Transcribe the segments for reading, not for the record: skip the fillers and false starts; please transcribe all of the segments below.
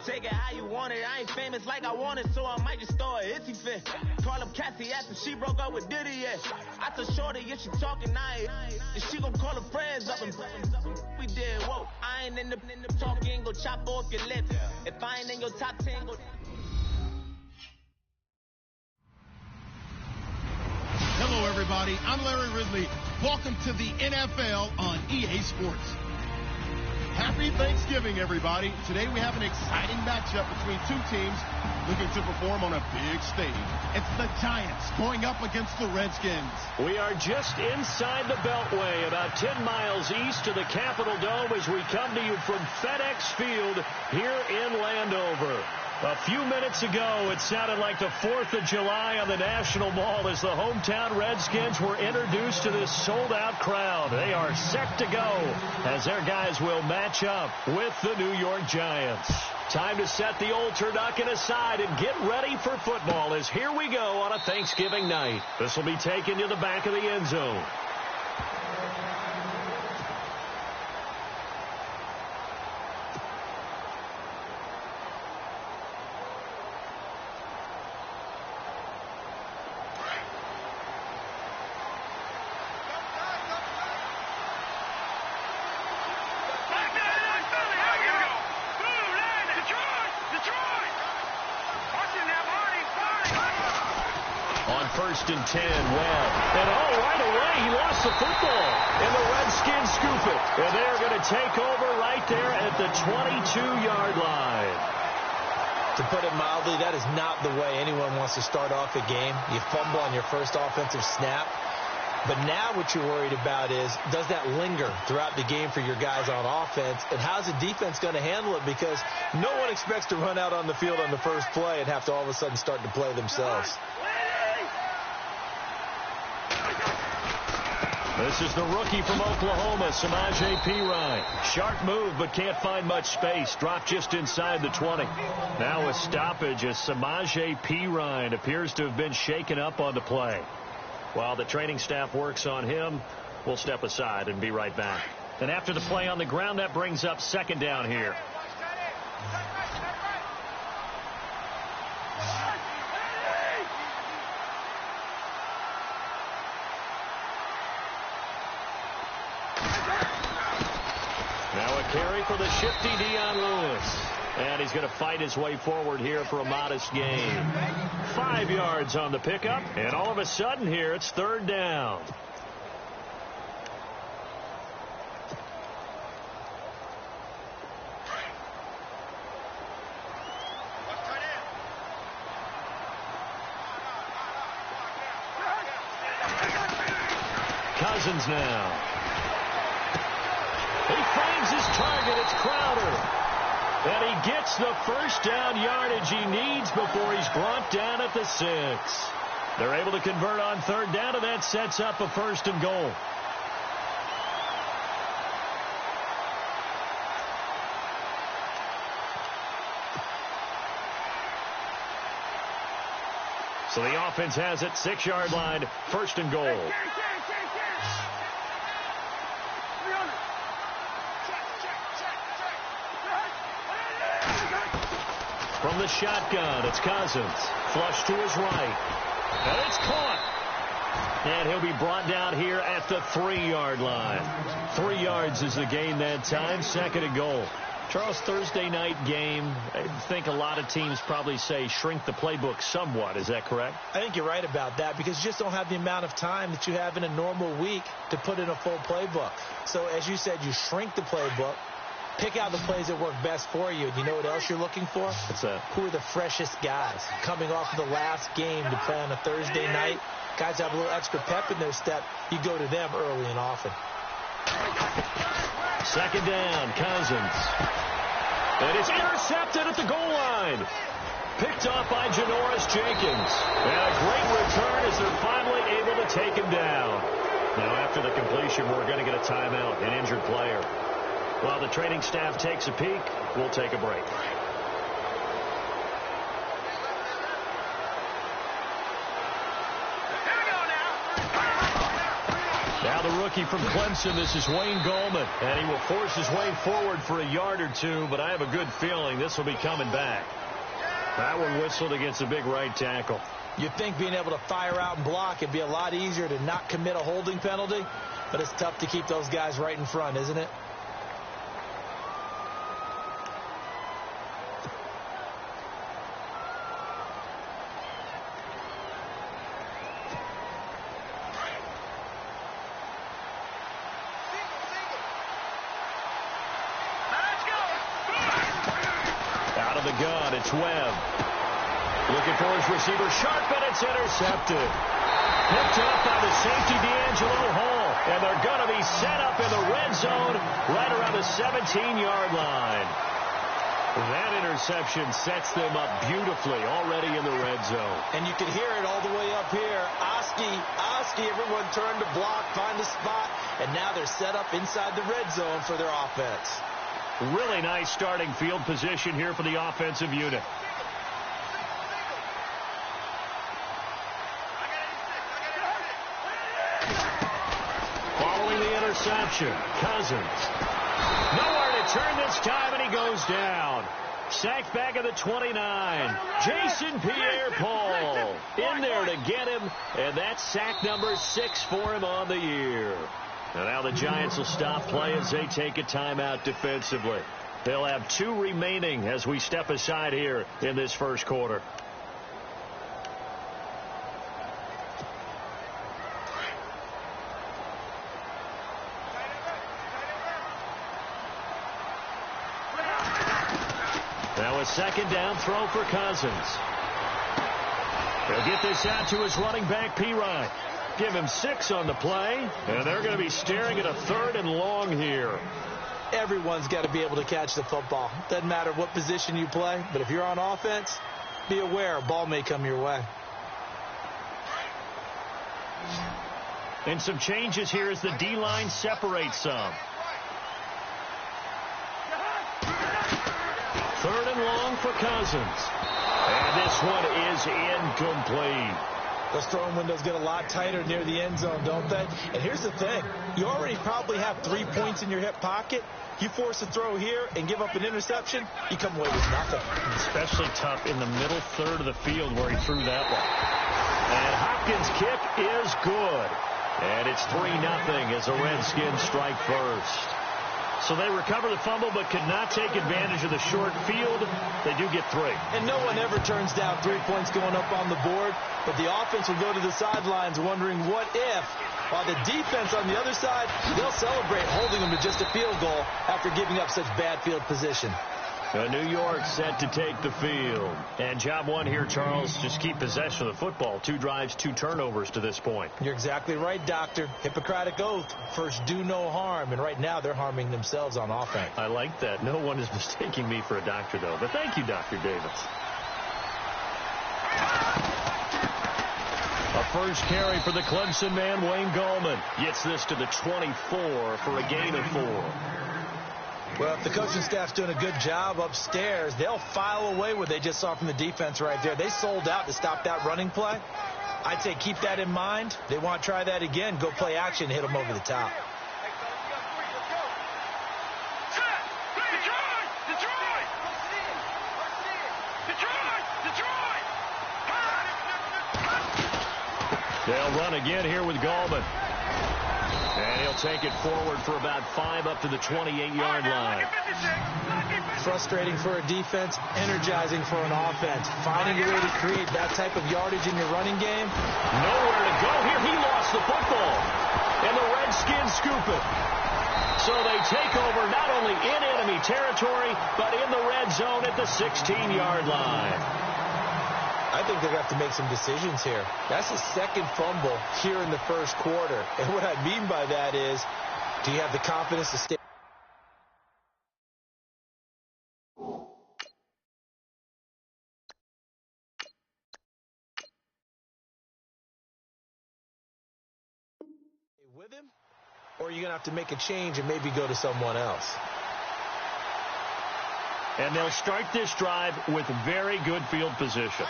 Take it how you want it. I ain't famous like I want it, so I might just throw a hissy fit. Call up Cassie after she broke up with Diddy, yeah. I told Shorty if she talking, and she gon' call her friends up and we did, whoa. I ain't in the talking, go chop off your lip. If I ain't in your top 10, go... Hello, everybody. I'm Larry Ridley. Welcome to the NFL on EA Sports. Happy Thanksgiving, everybody. Today we have an exciting matchup between two teams looking to perform on a big stage. It's the Giants going up against the Redskins. We are just inside the Beltway, about 10 miles east of the Capitol Dome as we come to you from FedEx Field here in Landover. A few minutes ago, it sounded like the 4th of July on the National Mall as the hometown Redskins were introduced to this sold-out crowd. They are set to go as their guys will match up with the New York Giants. Time to set the old turducken aside and get ready for football as here we go on a Thanksgiving night. This will be taken to the back of the end zone. First and 10, Webb. And right away, he lost the football. And the Redskins scoop it. And they're going to take over right there at the 22-yard line. To put it mildly, that is not the way anyone wants to start off a game. You fumble on your first offensive snap. But now what you're worried about is, does that linger throughout the game for your guys on offense? And how's the defense going to handle it? Because no one expects to run out on the field on the first play and have to all of a sudden start to play themselves. This is the rookie from Oklahoma, Samaje Perine. Sharp move, but can't find much space. Dropped just inside the 20. Now a stoppage as Samaje Perine appears to have been shaken up on the play. While the training staff works on him, we'll step aside and be right back. And after the play on the ground, that brings up second down here. Carry for the shifty Dion Lewis. And he's going to fight his way forward here for a modest gain. 5 yards on the pickup. And all of a sudden here, it's third down. Cousins now. He finds his target. It's Crowder. And he gets the first down yardage he needs before he's brought down at the 6. They're able to convert on third down, and that sets up a first and goal. So the offense has it, 6-yard line, first and goal. From the shotgun, it's Cousins. Flush to his right. And it's caught. And he'll be brought down here at the 3-yard line. 3 yards is the gain that time, second and goal. Charles, Thursday night game, I think a lot of teams probably say shrink the playbook somewhat. Is that correct? I think you're right about that because you just don't have the amount of time that you have in a normal week to put in a full playbook. So, as you said, you shrink the playbook. Pick out the plays that work best for you. And you know what else you're looking for? What's that? Who are the freshest guys coming off of the last game to play on a Thursday night? Guys have a little extra pep in their step. You go to them early and often. Second down, Cousins. And it's intercepted at the goal line. Picked off by Janoris Jenkins. And a great return as they're finally able to take him down. Now, after the completion, we're going to get a timeout, an injured player. While the training staff takes a peek, we'll take a break. Now the rookie from Clemson. This is Wayne Gallman. And he will force his way forward for a yard or two, but I have a good feeling this will be coming back. That one whistled against a big right tackle. You'd think being able to fire out and block it'd be a lot easier to not commit a holding penalty, but it's tough to keep those guys right in front, isn't it? Out of the gun, it's Webb. Looking for his receiver, sharp, and it's intercepted. Picked up by the safety, D'Angelo Hall. And they're going to be set up in the red zone right around the 17-yard line. That interception sets them up beautifully already in the red zone. And you can hear it all the way up here. Oski, everyone turned to block, find a spot, and now they're set up inside the red zone for their offense. Really nice starting field position here for the offensive unit. Following the interception, Cousins. Nowhere to turn this time, and he goes down. Sacked back at the 29. Jason Pierre-Paul in there to get him, and that's sack number 6 for him on the year. And now the Giants will stop play as they take a timeout defensively. They'll have 2 remaining as we step aside here in this first quarter. Now a second down throw for Cousins. He'll get this out to his running back, P-Ryan. Give him 6 on the play, and they're going to be staring at a 3rd and long here. Everyone's got to be able to catch the football. Doesn't matter what position you play, but if you're on offense, be aware a ball may come your way. And some changes here as the D-line separates some. 3rd and long for Cousins. And this one is incomplete. Those throwing windows get a lot tighter near the end zone, don't they? And here's the thing. You already probably have 3 points in your hip pocket. You force a throw here and give up an interception, you come away with nothing. Especially tough in the middle third of the field where he threw that one. And Hopkins' kick is good. And it's 3-0 as the Redskins strike first. So they recover the fumble but could not take advantage of the short field. They do get 3. And no one ever turns down 3 points going up on the board. But the offense will go to the sidelines wondering what if. While the defense on the other side, they'll celebrate holding them to just a field goal after giving up such bad field position. New York set to take the field. And job one here, Charles, just keep possession of the football. 2 drives, 2 turnovers to this point. You're exactly right, Doctor. Hippocratic oath. First, do no harm. And right now, they're harming themselves on offense. I like that. No one is mistaking me for a doctor, though. But thank you, Dr. Davis. A first carry for the Clemson man, Wayne Gallman. Gets this to the 24 for a gain of 4. Well, if the coaching staff's doing a good job upstairs, they'll file away what they just saw from the defense right there. They sold out to stop that running play. I'd say keep that in mind. They want to try that again. Go play action, hit them over the top. They'll run again here with Gallman. And he'll take it forward for about 5 up to the 28-yard line. Frustrating for a defense, energizing for an offense. Finding a way to create that type of yardage in your running game. Nowhere to go here. He lost the football. And the Redskins scoop it. So they take over not only in enemy territory, but in the red zone at the 16-yard line. I think they're going to have to make some decisions here. That's the second fumble here in the first quarter. And what I mean by that is, do you have the confidence to stay? With him? Or are you going to have to make a change and maybe go to someone else? And they'll start this drive with very good field position.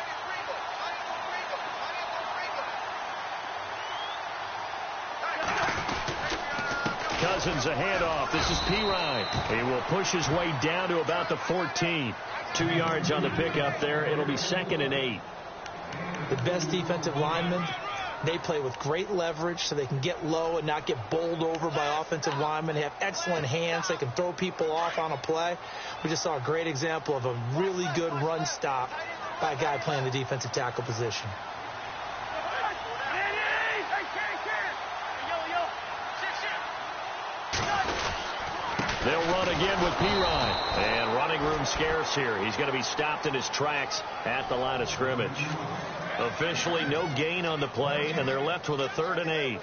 Here's a handoff. This is Pirine. He will push his way down to about the 14. 2 yards on the pickup there. It'll be 2nd and 8. The best defensive linemen, they play with great leverage so they can get low and not get bowled over by offensive linemen. They have excellent hands. They can throw people off on a play. We just saw a great example of a really good run stop by a guy playing the defensive tackle position. They'll run again with Pirine. And running room scarce here. He's going to be stopped in his tracks at the line of scrimmage. Officially no gain on the play, and they're left with a 3rd and 8.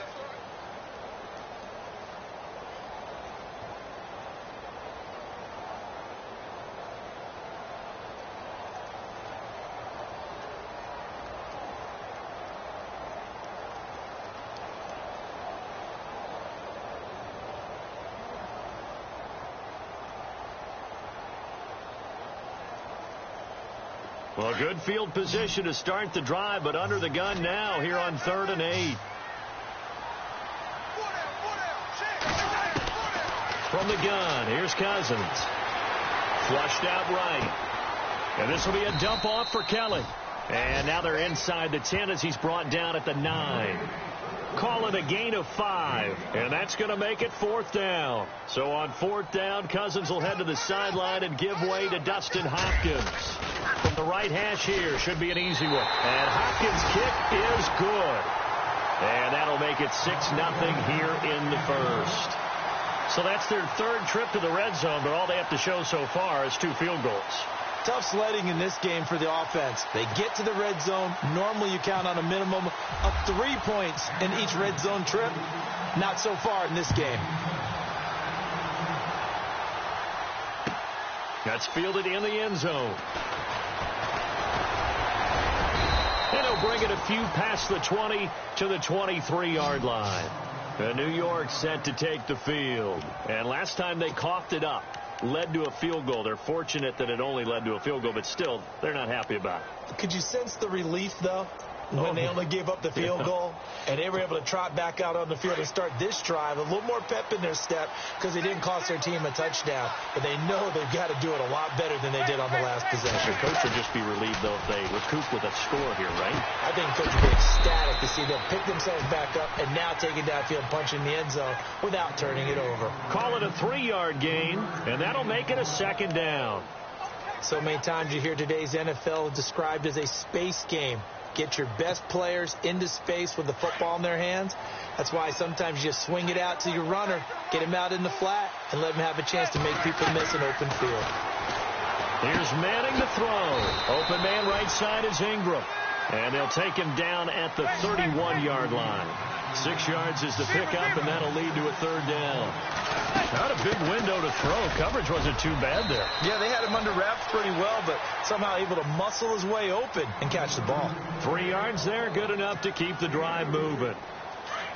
Well, good field position to start the drive, but under the gun now here on 3rd and 8. From the gun, here's Cousins. Flushed out right. And this will be a dump off for Kelly. And now they're inside the 10 as he's brought down at the 9. Call it a gain of 5, and that's going to make it 4th down. So on 4th down, Cousins will head to the sideline and give way to Dustin Hopkins. From the right hash here, should be an easy one. And Hopkins' kick is good. And that'll make it 6-0 here in the first. So that's their 3rd trip to the red zone, but all they have to show so far is 2 field goals. Tough sledding in this game for the offense. They get to the red zone. Normally you count on a minimum of 3 points in each red zone trip. Not so far in this game. That's fielded in the end zone. And he'll bring it a few past the 20 to the 23-yard line. And New York set to take the field. And last time they coughed it up. Led to a field goal. They're fortunate that it only led to a field goal, but still, they're not happy about it. Could you sense the relief, though, when they only gave up the field goal and they were able to trot back out on the field and start this drive? A little more pep in their step because they didn't cost their team a touchdown, but they know they've got to do it a lot better than they did on the last possession. The coach would just be relieved, though, if they recoup with a score here, right? I think the coach would be ecstatic to see them pick themselves back up and now take it downfield, punch in the end zone without turning it over. Call it a 3-yard gain, and that'll make it a 2nd down. So many times you hear today's NFL described as a space game. Get your best players into space with the football in their hands. That's why sometimes you just swing it out to your runner, get him out in the flat, and let him have a chance to make people miss an open field. Here's Manning to throw. Open man right side is Ingram. And they'll take him down at the 31-yard line. 6 yards is the pickup, and that'll lead to a 3rd down. Not a big window to throw. Coverage wasn't too bad there. Yeah, they had him under wraps pretty well, but somehow able to muscle his way open and catch the ball. 3 yards there, good enough to keep the drive moving.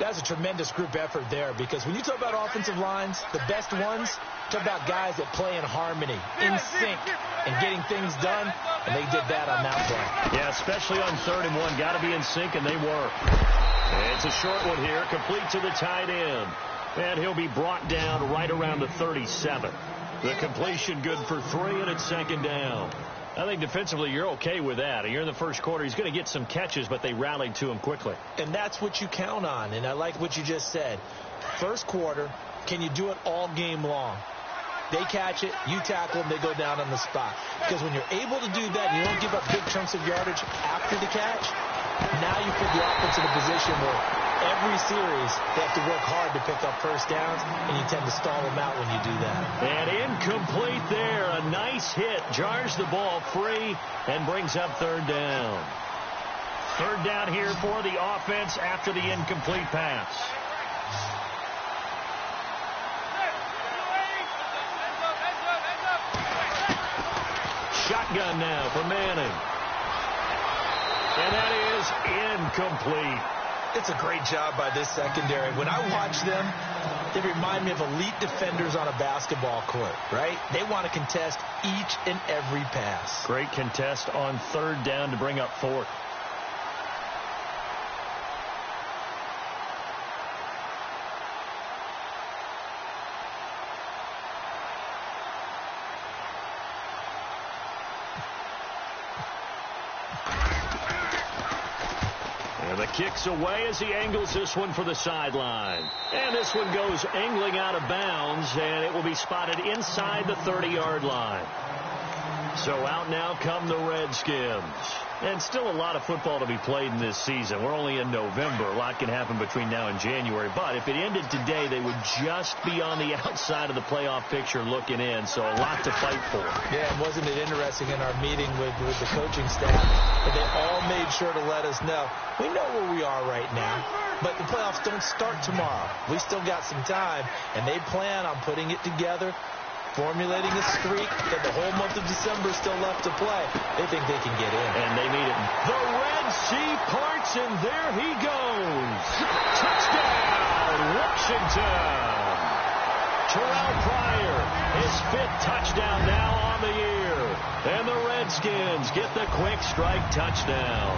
That's a tremendous group effort there, because when you talk about offensive lines, the best ones, talk about guys that play in harmony, in sync, and getting things done, and they did that on that play. Yeah, especially on 3rd and 1. Got to be in sync, and they were. It's a short one here, complete to the tight end. And he'll be brought down right around the 37. The completion good for 3, and it's 2nd down. I think defensively you're okay with that. You're in the first quarter. He's going to get some catches, but they rallied to him quickly. And that's what you count on, and I like what you just said. First quarter, can you do it all game long? They catch it, you tackle them, they go down on the spot. Because when you're able to do that and you don't give up big chunks of yardage after the catch, now you put the offense in a position where every series they have to work hard to pick up first downs, and you tend to stall them out when you do that. And incomplete there. A nice hit. Jars the ball free and brings up 3rd down. 3rd down here for the offense after the incomplete pass. Shotgun now for Manning. And that is incomplete. It's a great job by this secondary. When I watch them, they remind me of elite defenders on a basketball court, right? They want to contest each and every pass. Great contest on 3rd down to bring up 4th. And the kick's away as he angles this one for the sideline. And this one goes angling out of bounds, and it will be spotted inside the 30-yard line. So out now come the Redskins. And still a lot of football to be played in this season. We're only in November. A lot can happen between now and January. But if it ended today, they would just be on the outside of the playoff picture looking in. So a lot to fight for. Yeah, and wasn't it interesting in our meeting with the coaching staff that they all made sure to let us know, we know where we are right now, but the playoffs don't start tomorrow. We still got some time, and they plan on putting it together, formulating a streak that the whole month of December is still left to play. They think they can get in. And they need it. The Red Sea parts, and there he goes. Touchdown, Washington. Terrell Pryor, his 5th touchdown now on the year. And the Redskins get the quick strike touchdown.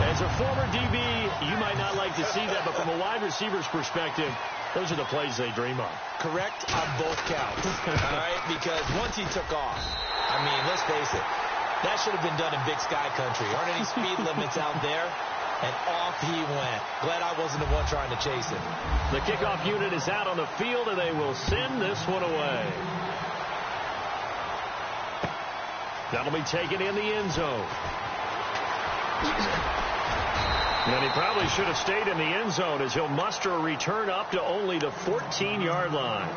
As a former DB, you might not like to see that, but from a wide receiver's perspective, those are the plays they dream of. Correct on both counts. All right, because once he took off, I mean, let's face it, that should have been done in Big Sky country. Aren't any speed limits out there? And off he went. Glad I wasn't the one trying to chase him. The kickoff unit is out on the field, and they will send this one away. That'll be taken in the end zone. And he probably should have stayed in the end zone as he'll muster a return up to only the 14-yard line.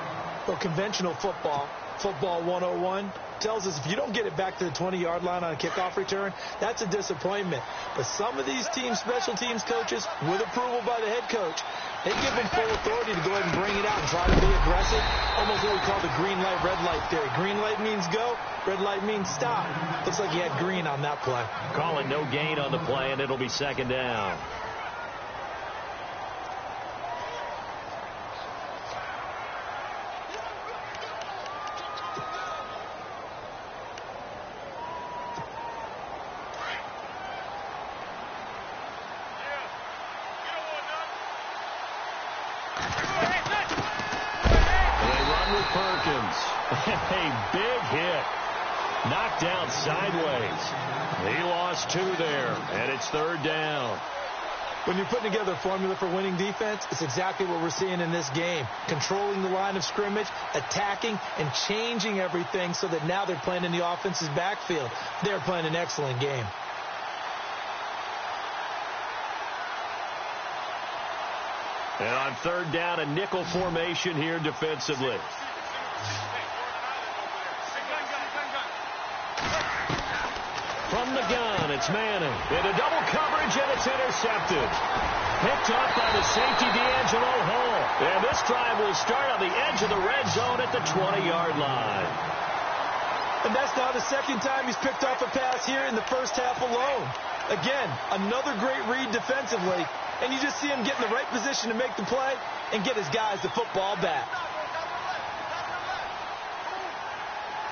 Well, conventional football 101, tells us if you don't get it back to the 20-yard line on a kickoff return, that's a disappointment. But some of these team special teams coaches, with approval by the head coach, they give them full authority to go ahead and bring it out and try to be aggressive. Almost what we call the green light, red light theory. Green light means go, red light means stop. Looks like he had green on that play. Calling no gain on the play, and it'll be 2nd down. A big hit. Knocked down sideways. He lost 2 there, and it's 3rd down. When you're putting together a formula for winning defense, it's exactly what we're seeing in this game. Controlling the line of scrimmage, attacking, and changing everything so that now they're playing in the offense's backfield. They're playing an excellent game. And on 3rd down, a nickel formation here defensively. From the gun, it's Manning. Into double coverage, and it's intercepted. Picked off by the safety, D'Angelo Hall. And this drive will start on the edge of the red zone at the 20-yard line. And that's now the 2nd time he's picked off a pass here in the first half alone. Again, another great read defensively. And you just see him get in the right position to make the play and get his guys the football back.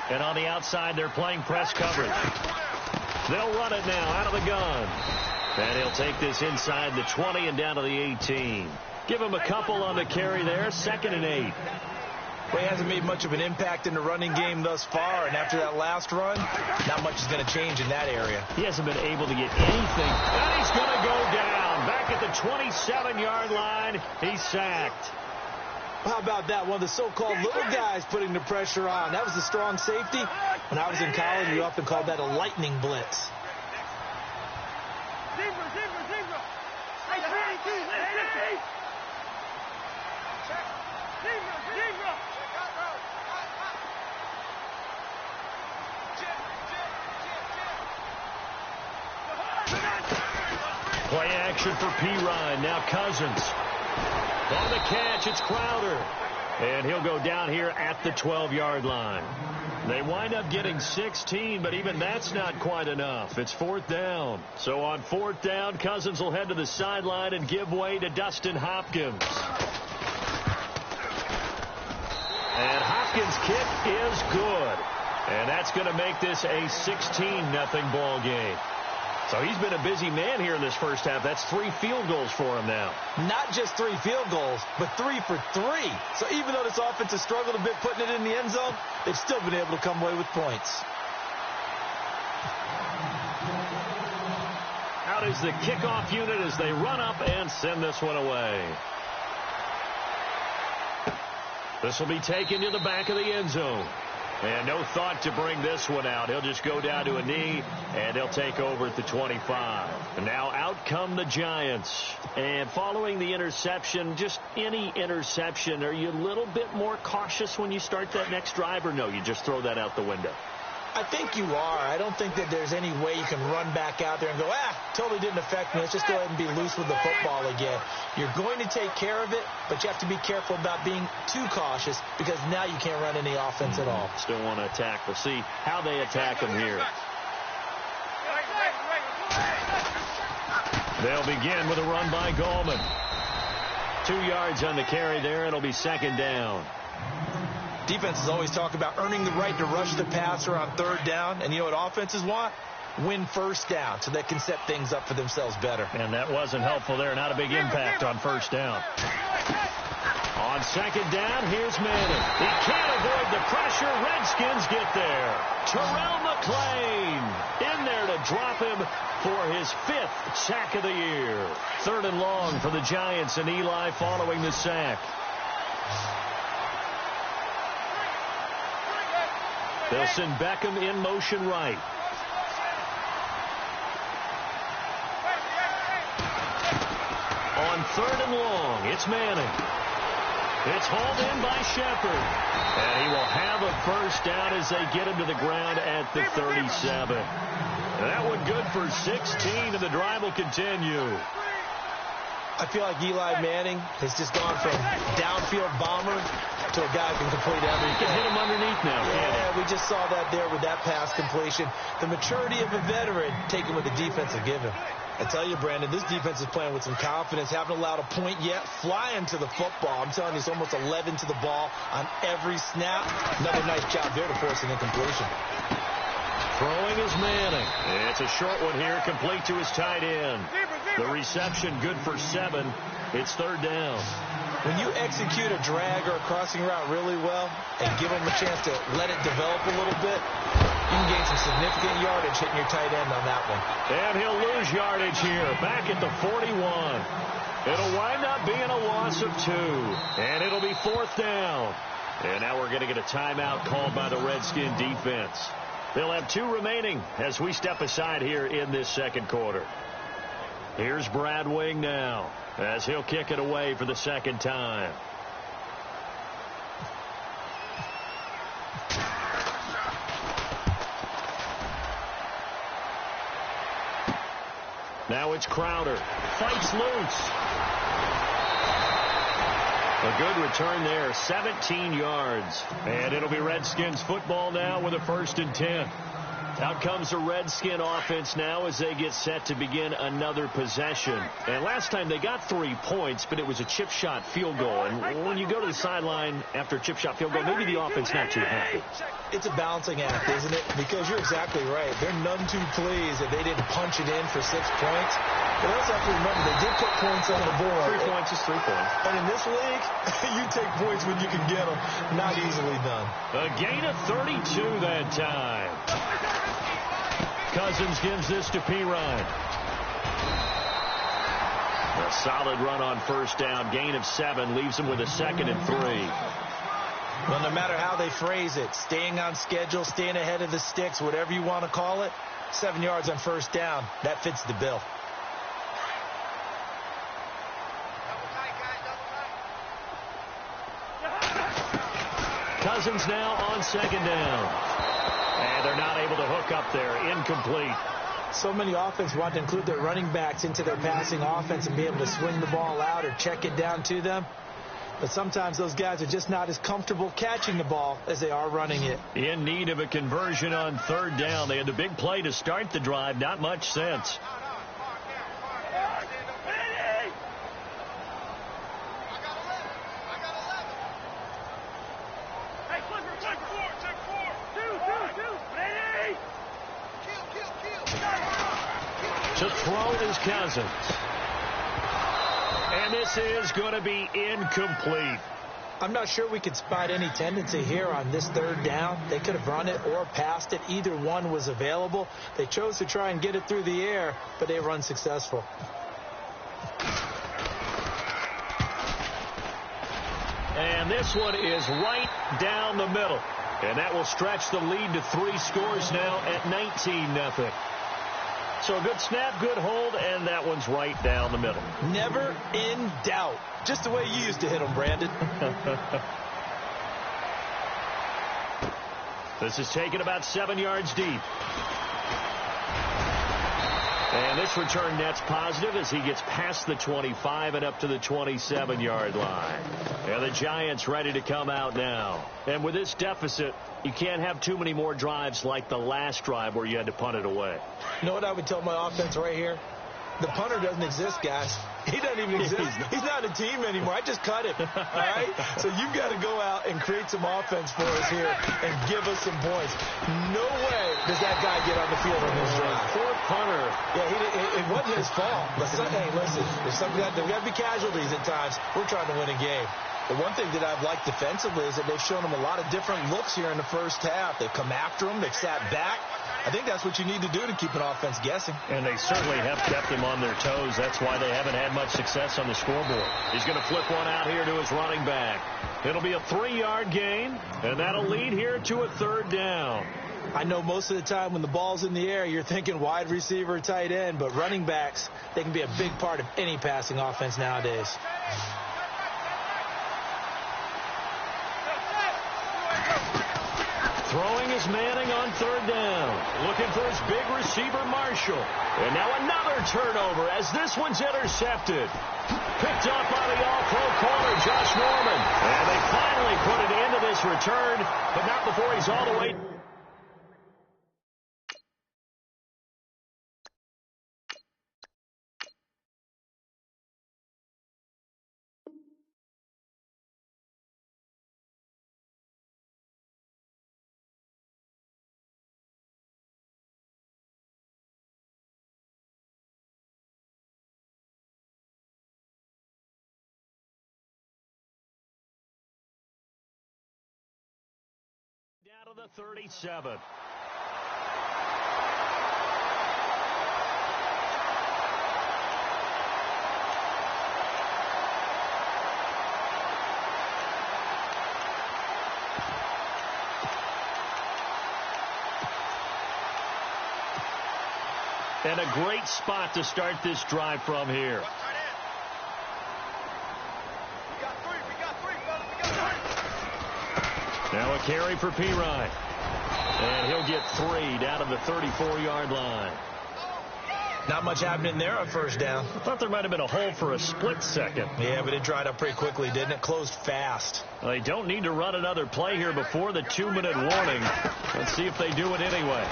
And on the outside, they're playing press coverage. They'll run it now out of the gun. And he'll take this inside the 20 and down to the 18. Give him a couple on the carry there. 2nd and 8. Well, he hasn't made much of an impact in the running game thus far. And after that last run, not much is going to change in that area. He hasn't been able to get anything. And he's going to go down. Back at the 27-yard line. He's sacked. How about that? One of the so-called little guys putting the pressure on. That was a strong safety. When I was in college, we often called that a lightning blitz. Play action for P-Ryan. Now Cousins. On the catch, it's Crowder. And he'll go down here at the 12-yard line. They wind up getting 16, but even that's not quite enough. It's 4th down. So on 4th down, Cousins will head to the sideline and give way to Dustin Hopkins. And Hopkins' kick is good. And that's going to make this a 16-0 ball game. So he's been a busy man here in this first half. That's 3 field goals for him now. Not just 3 field goals, but 3 for 3. So even though this offense has struggled a bit putting it in the end zone, they've still been able to come away with points. Out Here's the kickoff unit as they run up and send this one away. This will be taken to the back of the end zone. And no thought to bring this one out. He'll just go down to a knee, and they'll take over at the 25. And now out come the Giants. And following the interception, just any interception, are you a little bit more cautious when you start that next drive, or no, you just throw that out the window? I think you are. I don't think that there's any way you can run back out there and go, totally didn't affect me. Let's just go ahead and be loose with the football again. You're going to take care of it, but you have to be careful about being too cautious because now you can't run any offense at all. Still want to attack. We'll see how they attack them here. They'll begin with a run by Gallman. 2 yards on the carry there. It'll be second down. Defenses always talk about earning the right to rush the passer on third down. And you know what offenses want? Win first down so they can set things up for themselves better. And that wasn't helpful there. Not a big impact on first down. On second down, here's Manning. He can't avoid the pressure. Redskins get there. Terrell McClain in there to drop him for his 5th sack of the year. 3rd and long for the Giants, and Eli following the sack. They'll send Beckham in motion right. On 3rd and long, it's Manning. It's hauled in by Shepard. And he will have a first down as they get him to the ground at the 37. That one good for 16, and the drive will continue. I feel like Eli Manning has just gone from downfield bomber to a guy who can complete everything. He can hit him underneath now. Yeah, we just saw that there with that pass completion. The maturity of a veteran taken with the defense have given. I tell you, Brandon, this defense is playing with some confidence. Haven't allowed a point yet. Flying to the football. I'm telling you, it's almost 11 to the ball on every snap. Another nice job there to force an incompletion. Throwing is Manning. It's a short one here, complete to his tight end. The reception good for 7. It's 3rd down. When you execute a drag or a crossing route really well and give them a chance to let it develop a little bit, you can gain some significant yardage hitting your tight end on that one. And he'll lose yardage here, back at the 41. It'll wind up being a loss of 2. And it'll be 4th down. And now we're going to get a timeout called by the Redskin defense. They'll have 2 remaining as we step aside here in this second quarter. Here's Brad Wing now as he'll kick it away for the second time. Now it's Crowder. Fights loose. A good return there, 17 yards. And it'll be Redskins football now with a 1st and 10. Out comes the Redskin offense now as they get set to begin another possession. And last time they got 3 points, but it was a chip shot field goal. And when you go to the sideline after a chip shot field goal, maybe the offense not too happy. It's a balancing act, isn't it? Because you're exactly right. They're none too pleased that they didn't punch it in for 6 points. But also have to remember, they did put points on the board. 3 points is 3 points. And in this league, you take points when you can get them. Not easily done. A gain of 32 that time. Cousins gives this to Pirine. A solid run on first down. Gain of 7 leaves him with a 2nd and 3. Well, no matter how they phrase it, staying on schedule, staying ahead of the sticks, whatever you want to call it, 7 yards on first down, that fits the bill. Cousins now on 2nd down. And they're not able to hook up there. Incomplete. So many offenses want to include their running backs into their passing offense and be able to swing the ball out or check it down to them. But sometimes those guys are just not as comfortable catching the ball as they are running it. In need of a conversion on 3rd down. They had the big play to start the drive. Not much sense. To throw is Cousins. And this is going to be incomplete. I'm not sure we could spot any tendency here on this third down. They could have run it or passed it. Either one was available. They chose to try and get it through the air, but they were unsuccessful. And this one is right down the middle. And that will stretch the lead to 3 scores now at 19-0. So a good snap, good hold, and that one's right down the middle. Never in doubt. Just the way you used to hit them, Brandon. This is taken about 7 yards deep. And this return net's positive as he gets past the 25 and up to the 27-yard line. And the Giants ready to come out now. And with this deficit, you can't have too many more drives like the last drive where you had to punt it away. You know what I would tell my offense right here? The punter doesn't exist, guys. He doesn't even exist. He's not a team anymore. I just cut him. All right? So you've got to go out and create some offense for us here and give us some points. No way does that guy get on the field on this drive. Poor punter. Yeah, it wasn't his fault. But hey, listen, there's got to be casualties at times. We're trying to win a game. The one thing that I've liked defensively is that they've shown him a lot of different looks here in the first half. They've come after him. They've sat back. I think that's what you need to do to keep an offense guessing. And they certainly have kept him on their toes. That's why they haven't had much success on the scoreboard. He's going to flip one out here to his running back. It'll be a 3-yard gain, and that'll lead here to a 3rd down. I know most of the time when the ball's in the air, you're thinking wide receiver, tight end, but running backs, they can be a big part of any passing offense nowadays. Throwing is Manning on 3rd down. Looking for his big receiver, Marshall. And now another turnover as this one's intercepted. Picked up by the all-pro corner, Josh Norman. And they finally put an end to this return, but not before he's all the way. Down to the 37. And a great spot to start this drive from here. Now a carry for Pirine. And he'll get 3 down to the 34-yard line. Not much happening there on 1st down. I thought there might have been a hole for a split second. Yeah, but it dried up pretty quickly, didn't it? Closed fast. Well, they don't need to run another play here before the 2-minute warning. Let's see if they do it anyway.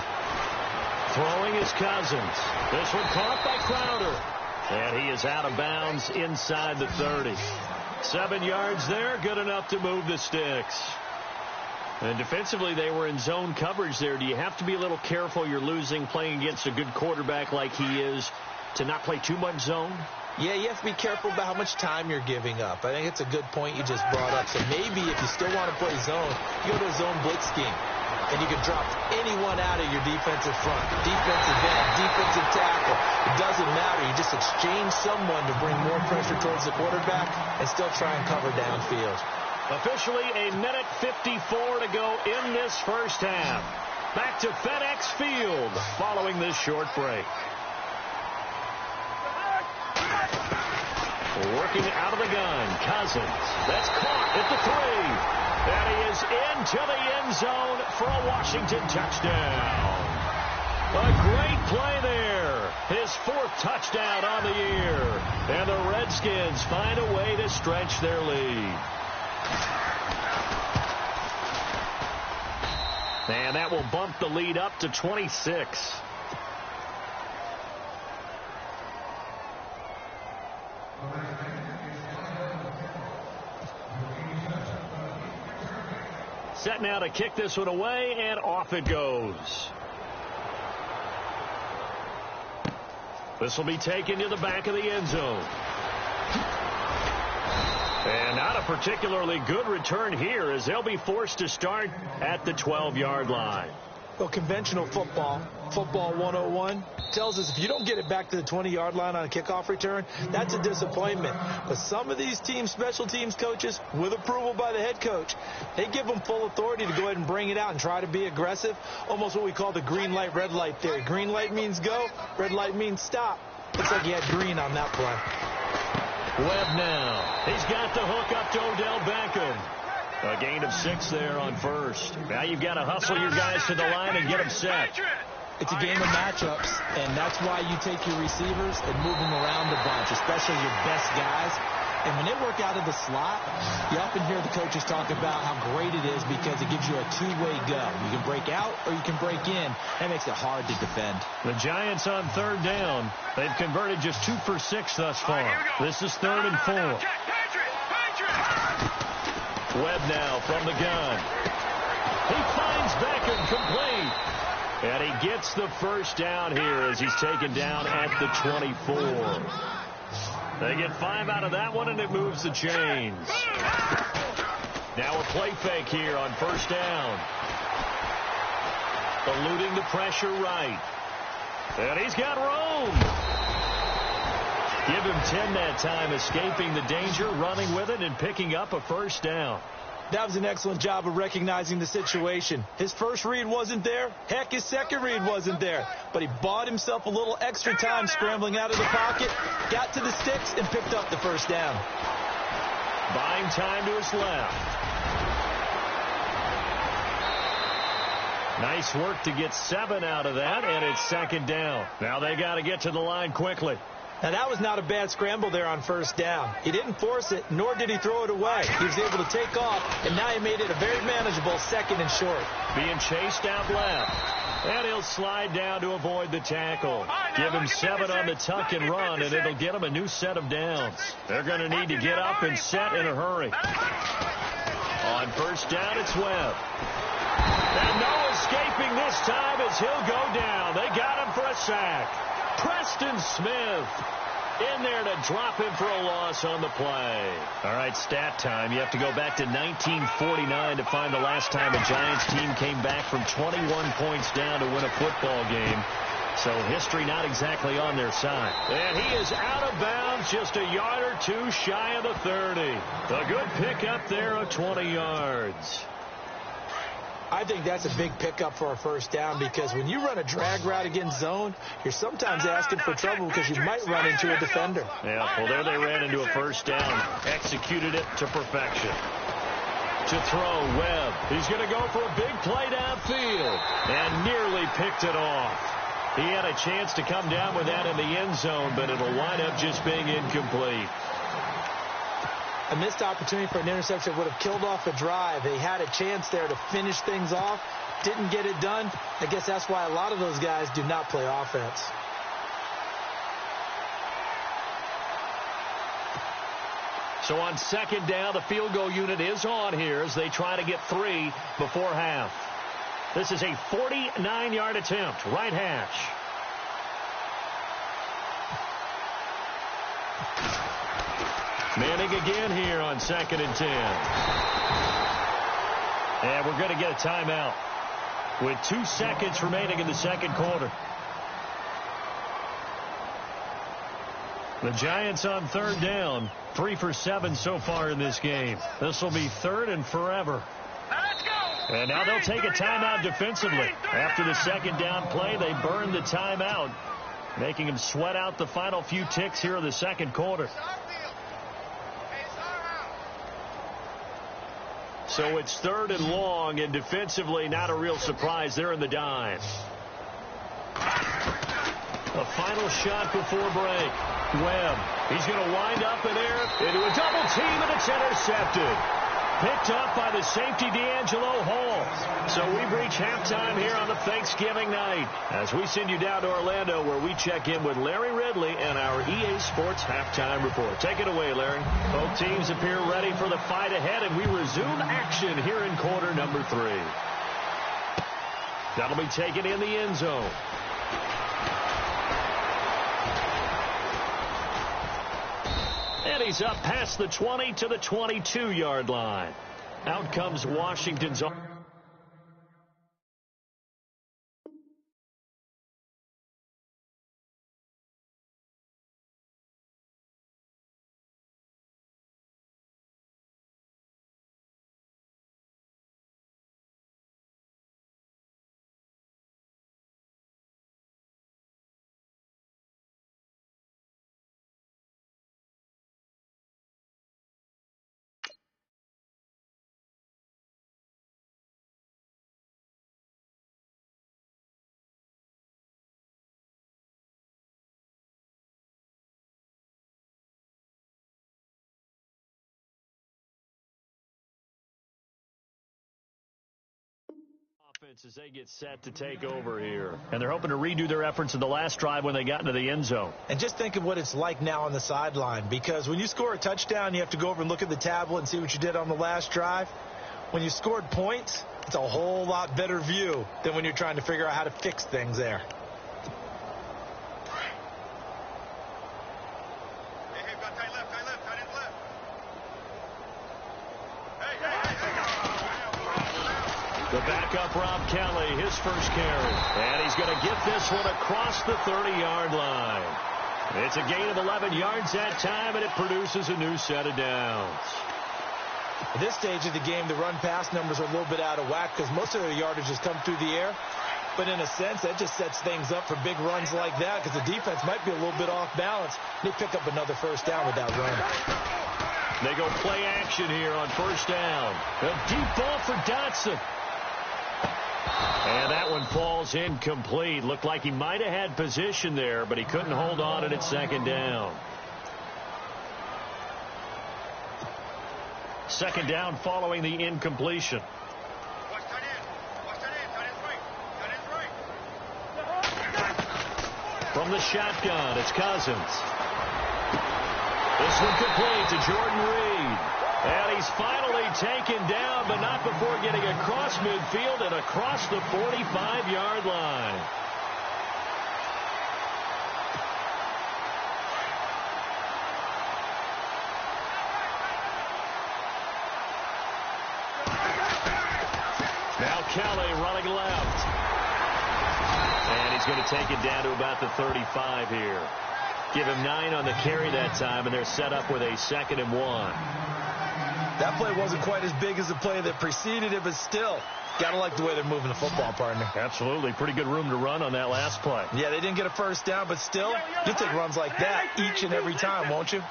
Throwing is Cousins. This one caught by Crowder. And he is out of bounds inside the 30. 7 yards there, good enough to move the sticks. And defensively, they were in zone coverage there. Do you have to be a little careful you're losing playing against a good quarterback like he is to not play too much zone? Yeah, you have to be careful about how much time you're giving up. I think it's a good point you just brought up. So maybe if you still want to play zone, you go to a zone blitz scheme. And you can drop anyone out of your defensive front. Defensive end, defensive tackle. It doesn't matter. You just exchange someone to bring more pressure towards the quarterback and still try and cover downfield. Officially a minute 54 to go in this first half. Back to FedEx Field following this short break. Working out of the gun, Cousins. That's caught at the 3. And he is into the end zone for a Washington touchdown. A great play there. His 4th touchdown on the year. And the Redskins find a way to stretch their lead. And that will bump the lead up to 26. Set now to kick this one away, and off it goes. This will be taken to the back of the end zone. And out of a particularly good return here as they'll be forced to start at the 12-yard line. Well, conventional football 101, tells us if you don't get it back to the 20-yard line on a kickoff return, that's a disappointment. But some of these special teams coaches, with approval by the head coach, they give them full authority to go ahead and bring it out and try to be aggressive, almost what we call the green light, red light theory. Green light means go, red light means stop. Looks like he had green on that play. Webb now. He's got the hook up to Odell Beckham. A gain of 6 there on first. Now you've got to hustle your guys to the line and get them set. It's a game of matchups, and that's why you take your receivers and move them around a bunch, especially your best guys. And when they work out of the slot, you often hear the coaches talk about how great it is because it gives you a two-way go. You can break out or you can break in. That makes it hard to defend. The Giants on third down. They've converted just 2 for 6 thus far. This is 3rd and 4. Webb now from the gun. He finds Beckham complete. And he gets the first down here as he's taken down at the 24. They get 5 out of that one, and it moves the chains. Now a play fake here on first down. Eluding the pressure right. And he's got room. Give him 10 that time, escaping the danger, running with it, and picking up a first down. That was an excellent job of recognizing the situation. His first read wasn't there. Heck, his second read wasn't there. But he bought himself a little extra time scrambling out of the pocket, got to the sticks, and picked up the first down. Buying time to his left. Nice work to get 7 out of that, and it's 2nd down. Now they got to get to the line quickly. Now, that was not a bad scramble there on first down. He didn't force it, nor did he throw it away. He was able to take off, and now he made it a very manageable 2nd and short. Being chased out left. And he'll slide down to avoid the tackle. Give him 7 on the tuck and run, and it'll get him a new set of downs. They're going to need to get up and set in a hurry. On first down, it's Webb. And no escaping this time as he'll go down. They got him for a sack. Preston Smith in there to drop him for a loss on the play. All right, stat time. You have to go back to 1949 to find the last time a Giants team came back from 21 points down to win a football game. So history not exactly on their side. And he is out of bounds, just a yard or 2 shy of the 30. A good pickup there of 20 yards. I think that's a big pickup for a first down because when you run a drag route against zone, you're sometimes asking for trouble because you might run into a defender. Yeah, well, there they ran into a first down. Executed it to perfection. To throw, Webb. He's going to go for a big play downfield and nearly picked it off. He had a chance to come down with that in the end zone, but it'll wind up just being incomplete. A missed opportunity for an interception would have killed off a drive. They had a chance there to finish things off. Didn't get it done. I guess that's why a lot of those guys do not play offense. So on 2nd down, the field goal unit is on here as they try to get 3 before half. This is a 49-yard attempt, right hash. Manning again here on 2nd and 10. And we're going to get a timeout with 2 seconds remaining in the 2nd quarter. The Giants on 3rd down, 3 for 7 so far in this game. This will be 3rd and forever. And now they'll take a timeout defensively. After the 2nd down play, they burn the timeout, making them sweat out the final few ticks here in the 2nd quarter. So it's 3rd and long, and defensively not a real surprise. They're in the dime. A final shot before break. Webb, he's going to wind up in there into a double team, and it's intercepted. Picked up by the safety, D'Angelo Hall. So we've reached halftime here on the Thanksgiving night as we send you down to Orlando where we check in with Larry Ridley and our EA Sports Halftime Report. Take it away, Larry. Both teams appear ready for the fight ahead, and we resume action here in quarter number 3. That'll be taken in the end zone. And he carries up past the 20 to the 22-yard line. Out comes Washington's. As they get set to take over here. And they're hoping to redo their efforts in the last drive when they got into the end zone. And just think of what it's like now on the sideline, because when you score a touchdown, you have to go over and look at the tablet and see what you did on the last drive. When you scored points, it's a whole lot better view than when you're trying to figure out how to fix things there. The backup, Rob Kelly, his first carry. And he's going to get this one across the 30-yard line. It's a gain of 11 yards that time, and it produces a new set of downs. At this stage of the game, the run-pass numbers are a little bit out of whack because most of their yardage has come through the air. But in a sense, that just sets things up for big runs like that because the defense might be a little bit off balance. They pick up another first down with that run. They go play action here on first down. A deep ball for Dotson. And that one falls incomplete. Looked like he might have had position there, but he couldn't hold on at second down. Second down following the incompletion. From the shotgun, it's Cousins. This one complete to Jordan Reed. And he's finally taken down, but not before getting across midfield and across the 45-yard line. Now Kelly running left. And he's going to take it down to about the 35 here. Give him 9 on the carry that time, and they're set up with a 2nd and 1. That play wasn't quite as big as the play that preceded it, but still, got to like the way they're moving the football, partner. Absolutely. Pretty good room to run on that last play. Yeah, they didn't get a first down, but still, you'll take runs like that each and every time, won't you?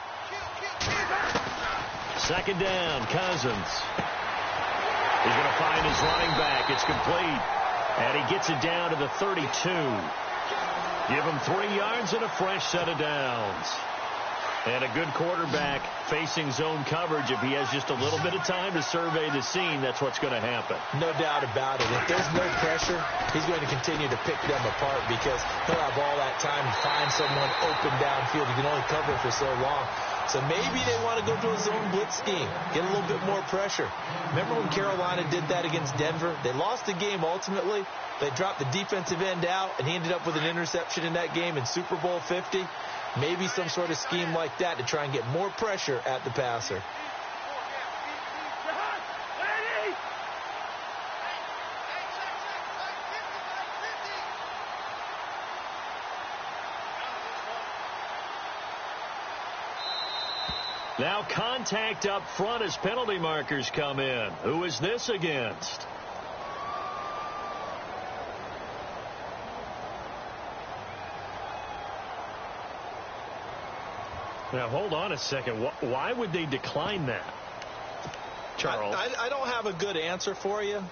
Second down, Cousins. He's going to find his running back. It's complete. And he gets it down to the 32. Give him 3 yards and a fresh set of downs. And a good quarterback facing zone coverage. If he has just a little bit of time to survey the scene, that's what's going to happen. No doubt about it. If there's no pressure, he's going to continue to pick them apart because he'll have all that time to find someone open downfield. He can only cover for so long. So maybe they want to go to a zone blitz scheme, get a little bit more pressure. Remember when Carolina did that against Denver? They lost the game ultimately. They dropped the defensive end out, and he ended up with an interception in that game in Super Bowl 50. Maybe some sort of scheme like that to try and get more pressure at the passer. Now contact up front as penalty markers come in. Who is this against? Now, hold on a second. Why would they decline that, Charles? I don't have a good answer for you,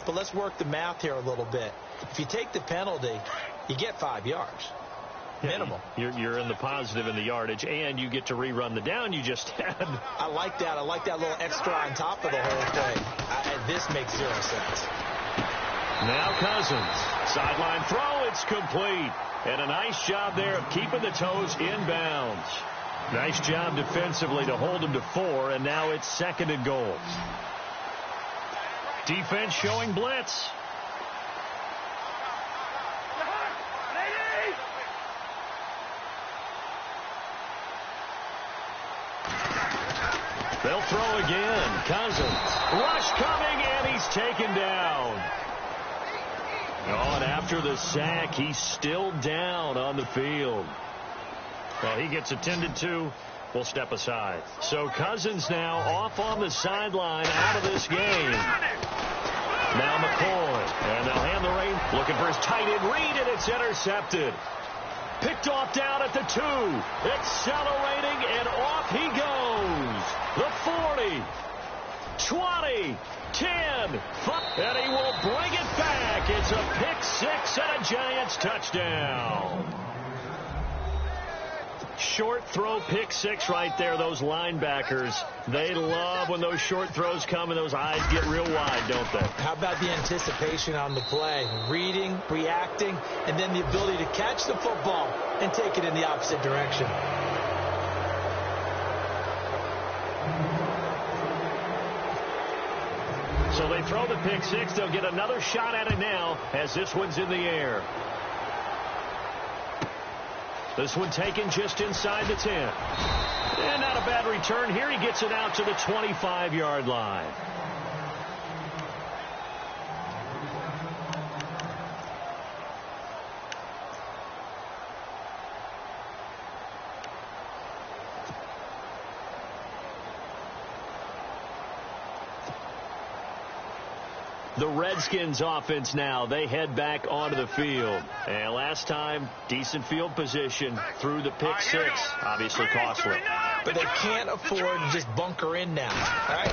but let's work the math here a little bit. If you take the penalty, you get 5 yards. Minimum. You're in the positive in the yardage, and you get to rerun the down you just had. I like that. I like that little extra on top of the whole thing. This makes 0 sense. Now Cousins. Sideline throw. It's complete. And a nice job there of keeping the toes inbounds. Nice job defensively to hold him to 4, and now it's 2nd and goal. Defense showing blitz. They'll throw again. Cousins. Rush coming, and he's taken down. Oh, and after the sack, he's still down on the field. Well, he gets attended to. We'll step aside. So Cousins now off on the sideline out of this game. Now McCoy. And they'll hand the rein. Looking for his tight end read, and it's intercepted. Picked off down at the 2. Accelerating, and off he goes. The 40. 20. 10. 5. And he will bring it back. It's a pick 6 and a Giants touchdown. Short throw, pick 6 right there. Those linebackers, they love when those short throws come and those eyes get real wide, don't they? How about the anticipation on the play? Reading, reacting, and then the ability to catch the football and take it in the opposite direction. So they throw the pick 6. They'll get another shot at it now as this one's in the air. This one taken just inside the 10. And not a bad return here. He gets it out to the 25-yard line. The Redskins offense now, they head back onto the field. And last time, decent field position through the pick 6, obviously costly. But they can't afford to just bunker in now. All right?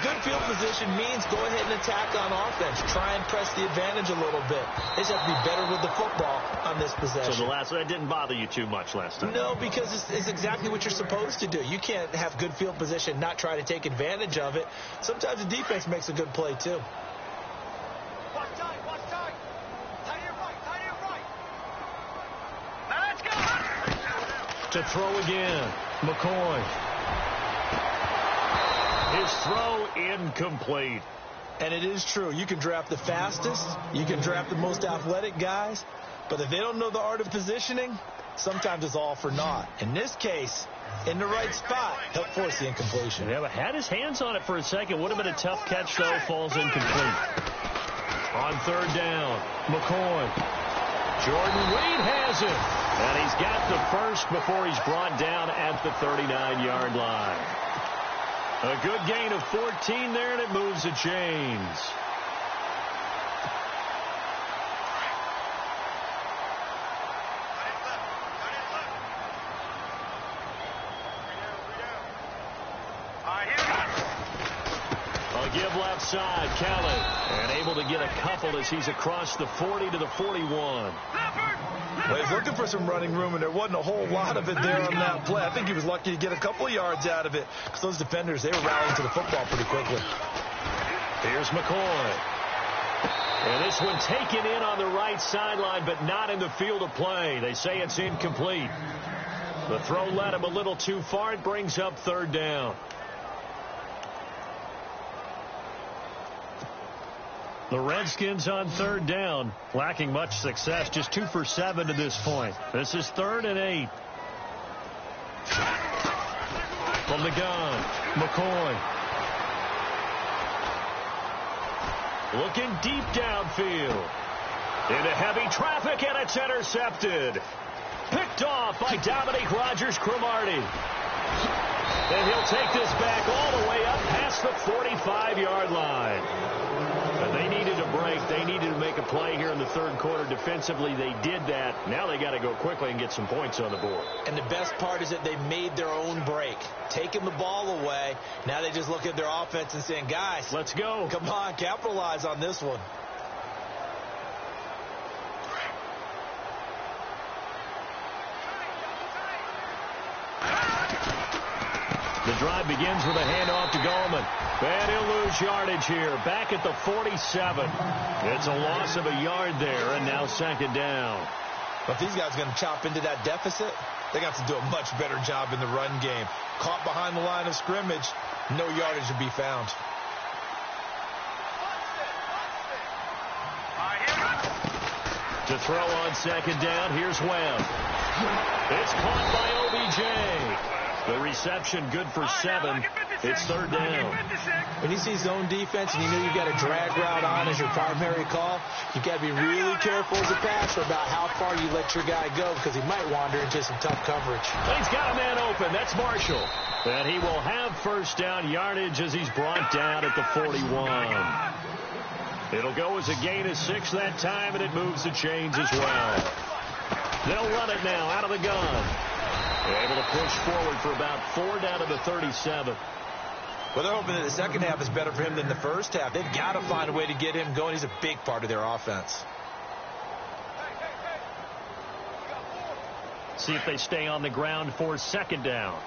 Good field position means go ahead and attack on offense. Try and press the advantage a little bit. They just have to be better with the football on this possession. So that didn't bother you too much last time? No, because it's exactly what you're supposed to do. You can't have good field position, not try to take advantage of it. Sometimes the defense makes a good play, too. To throw again. McCoy. His throw incomplete. And it is true. You can draft the fastest. You can draft the most athletic guys. But if they don't know the art of positioning, sometimes it's all for naught. In this case, in the right spot, help force the incompletion. Yeah, but had his hands on it for a second. Would have been a tough catch, though. Falls incomplete. On 3rd down, McCoy. Jordan Reed has it. And he's got the first before he's brought down at the 39-yard line. A good gain of 14 there, and it moves the chains. A give left side, Kelly. And able to get a couple as he's across the 40 to the 41. Well, he's looking for some running room, and there wasn't a whole lot of it there on that play. I think he was lucky to get a couple of yards out of it because those defenders, they were rallying to the football pretty quickly. Here's McCoy. And this one taken in on the right sideline, but not in the field of play. They say it's incomplete. The throw led him a little too far. It brings up 3rd down. The Redskins on 3rd down, lacking much success, just 2 for 7 to this point. This is 3rd and 8. From the gun, McCoy. Looking deep downfield. Into heavy traffic, and it's intercepted. Picked off by Dominique Rodgers-Cromartie. And he'll take this back all the way up past the 45-yard line. And they needed a break. They needed to make a play here in the 3rd quarter. Defensively, they did that. Now they got to go quickly and get some points on the board. And the best part is that they made their own break. Taking the ball away. Now they just look at their offense and saying, guys, let's go. Come on, capitalize on this one. The drive begins with a handoff to Gallman. And he'll lose yardage here. Back at the 47. It's a loss of a yard there, and now 2nd down. But if these guys are going to chop into that deficit, they got to do a much better job in the run game. Caught behind the line of scrimmage, no yardage to be found. To throw on 2nd down, here's Webb. It's caught by OBJ. The reception good for 7. It's third down. When you see zone defense and you know you've got a drag route on as your primary call, you've got to be really careful as a passer about how far you let your guy go because he might wander into some tough coverage. He's got a man open. That's Marshall. And he will have first down yardage as he's brought down at the 41. It'll go as a gain of 6 that time, and it moves the chains as well. They'll run it now out of the gun. They're able to push forward for about 4 down to the 37. Well, they're hoping that the second half is better for him than the first half. They've got to find a way to get him going. He's a big part of their offense. See if they stay on the ground for second down.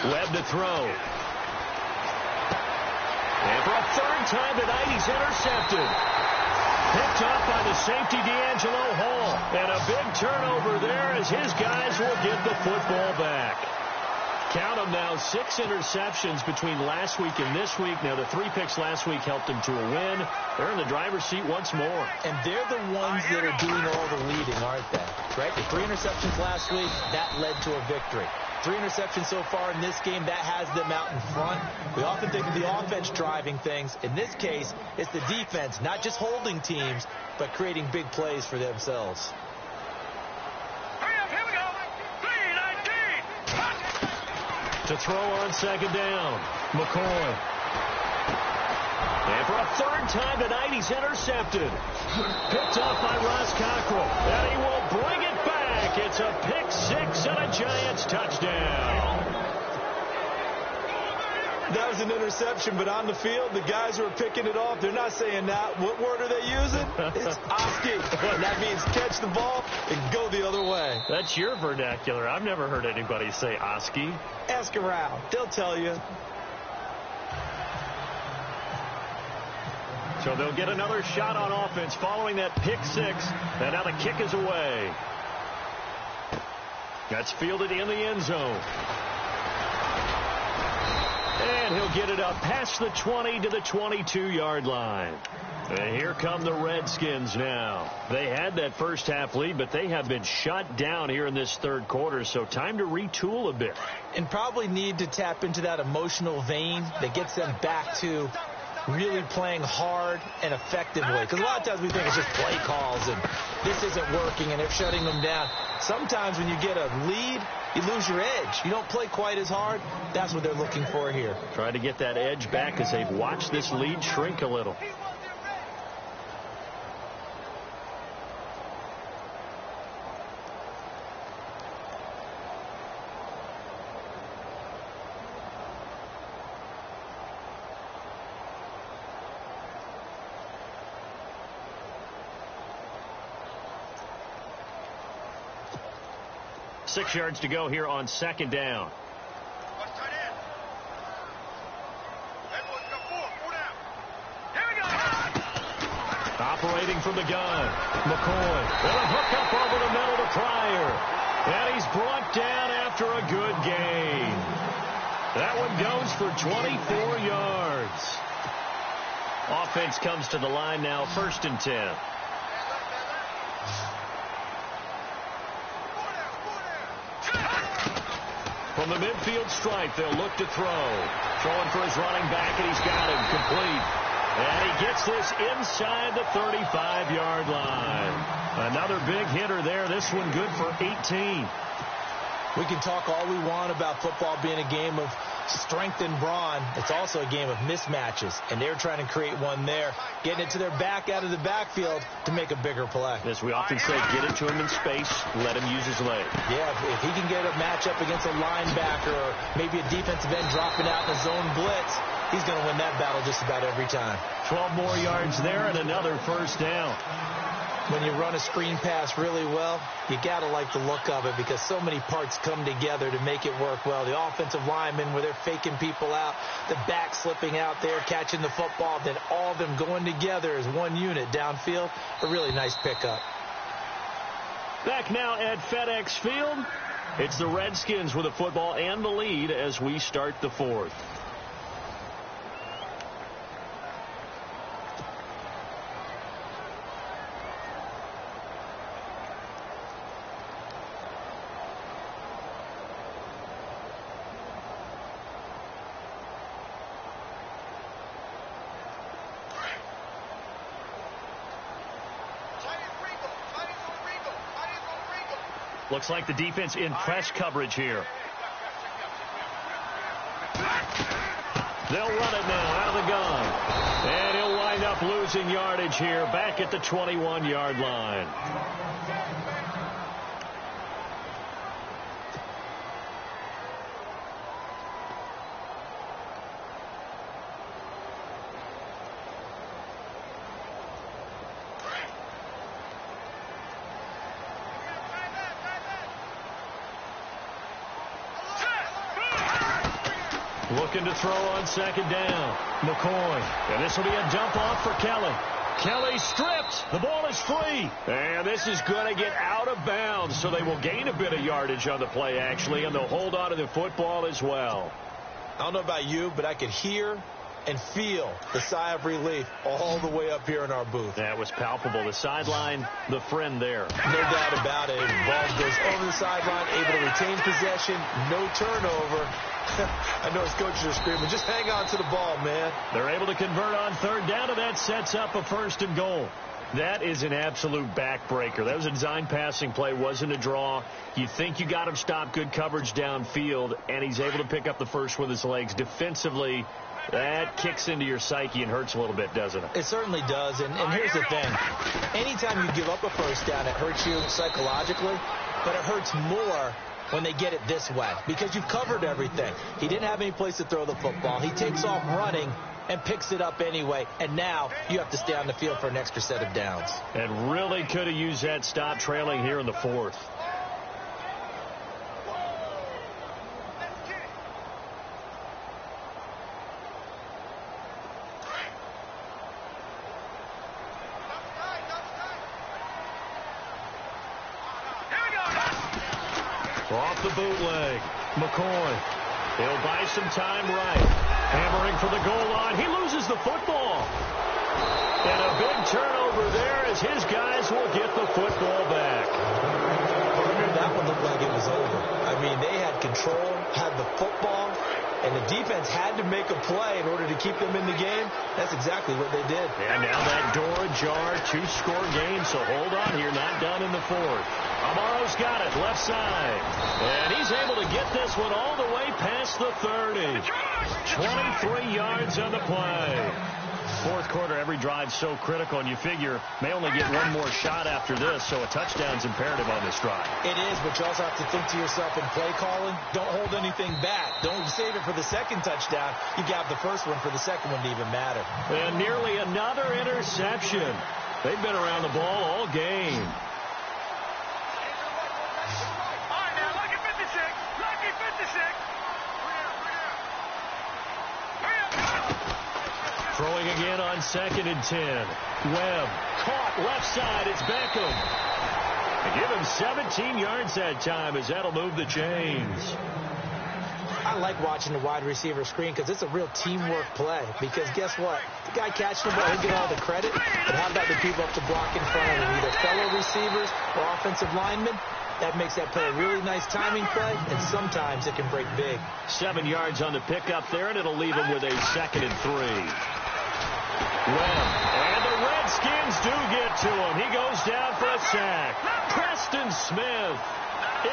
Webb to throw. And for a third time tonight, he's intercepted. Picked off by the safety, D'Angelo Hall. And a big turnover there as his guys will get the football back. Count them now, 6 interceptions between last week and this week. Now, the 3 picks last week helped them to a win. They're in the driver's seat once more. And they're the ones that are doing all the leading, aren't they? Right? The 3 interceptions last week, that led to a victory. 3 interceptions so far in this game, that has them out in front. We often think of the offense driving things. In this case, it's the defense, not just holding teams, but creating big plays for themselves. Here we go. 3-19. To throw on second down, McCoy. And for a third time tonight, he's intercepted. Picked off by Ross Cockrell. And he will bring it back. It's a pick 6 and a Giants touchdown. That was an interception, but on the field, the guys who are picking it off, they're not saying that. What word are they using? It's Oski. And that means catch the ball and go the other way. That's your vernacular. I've never heard anybody say Oski. Ask around. They'll tell you. So they'll get another shot on offense following that pick 6. And now the kick is away. That's fielded in the end zone. And he'll get it up past the 20 to the 22-yard line. And here come the Redskins now. They had that first half lead, but they have been shut down here in this third quarter, so time to retool a bit. And probably need to tap into that emotional vein that gets them back to really playing hard and effectively. Because a lot of times we think it's just play calls and this isn't working and they're shutting them down. Sometimes when you get a lead, you lose your edge. You don't play quite as hard. That's what they're looking for here. Trying to get that edge back as they've watched this lead shrink a little. Six yards to go here on second down. Operating from the gun, McCoy. And a hook up over the middle to Pryor. And he's brought down after a good gain. That one goes for 24 yards. Offense comes to the line now, 1st and 10. From the midfield stripe, they'll look to throw. Throwing for his running back, and he's got him complete. And he gets this inside the 35-yard line. Another big hitter there. This one good for 18. We can talk all we want about football being a game of strength and brawn. It's also a game of mismatches, and they're trying to create one there, getting it to their back out of the backfield to make a bigger play. As we often say, get it to him in space, let him use his leg. Yeah, if he can get a matchup against a linebacker or maybe a defensive end dropping out in a zone blitz, he's going to win that battle just about every time. 12 more yards there and another first down. When you run a screen pass really well, you got to like the look of it because so many parts come together to make it work well. The offensive linemen, where they're faking people out, the back slipping out there, catching the football, then all of them going together as one unit downfield. A really nice pickup. Back now at FedEx Field, it's the Redskins with the football and the lead as we start the fourth. Looks like the defense in press coverage here. They'll run it now out of the gun. And he'll wind up losing yardage here back at the 21-yard line. Looking to throw on second down. McCoy. And this will be a dump off for Kelly. Kelly stripped. The ball is free. And this is going to get out of bounds, so they will gain a bit of yardage on the play, actually, and they'll hold on to the football as well. I don't know about you, but I could hear and feel the sigh of relief all the way up here in our booth. That was palpable. The sideline, the friend there. No doubt about it. Ball goes over the sideline, able to retain possession, no turnover. I know his coaches are screaming, just hang on to the ball, man. They're able to convert on third down, and that sets up a 1st and goal. That is an absolute backbreaker. That was a design passing play, wasn't a draw. You think you got him stopped, good coverage downfield, and he's able to pick up the first with his legs. Defensively, that kicks into your psyche and hurts a little bit, doesn't it? It certainly does, and here's the thing. Anytime you give up a first down, it hurts you psychologically, but it hurts more when they get it this way because you've covered everything. He didn't have any place to throw the football. He takes off running and picks it up anyway, and now you have to stay on the field for an extra set of downs. And really could have used that stop trailing here in the 4th. Off the bootleg. McCoy. He'll buy some time right. Hammering for the goal line. He loses the football. And a big turnover there as his guys will get the football back. That one looked like it was over. I mean, they had control, had the football, and the defense had to make a play in order to keep them in the game. That's exactly what they did. And now that door ajar, 2-score game, so hold on here, not done in the 4th. Amaro's got it, left side. And he's able to get this one all the way past the 30. 23 yards on the play. 4th quarter, every drive so critical, and you figure may only get one more shot after this, so a touchdown's imperative on this drive. It is, but you also have to think to yourself in play calling, don't hold anything back. Don't save it for the second touchdown. You got the first one for the second one to even matter. And nearly another interception. They've been around the ball all game. Throwing again on 2nd and 10. Webb caught left side. It's Beckham. They give him 17 yards that time as that'll move the chains. I like watching the wide receiver screen because it's a real teamwork play. Because guess what? The guy catching the ball, he'll get all the credit. But how about the people up to block in front of him, either fellow receivers or offensive linemen? That makes that play a really nice timing play, and sometimes it can break big. 7 yards on the pickup there, and it'll leave him with a 2nd and 3. Webb, and the Redskins do get to him. He goes down for a sack. Preston Smith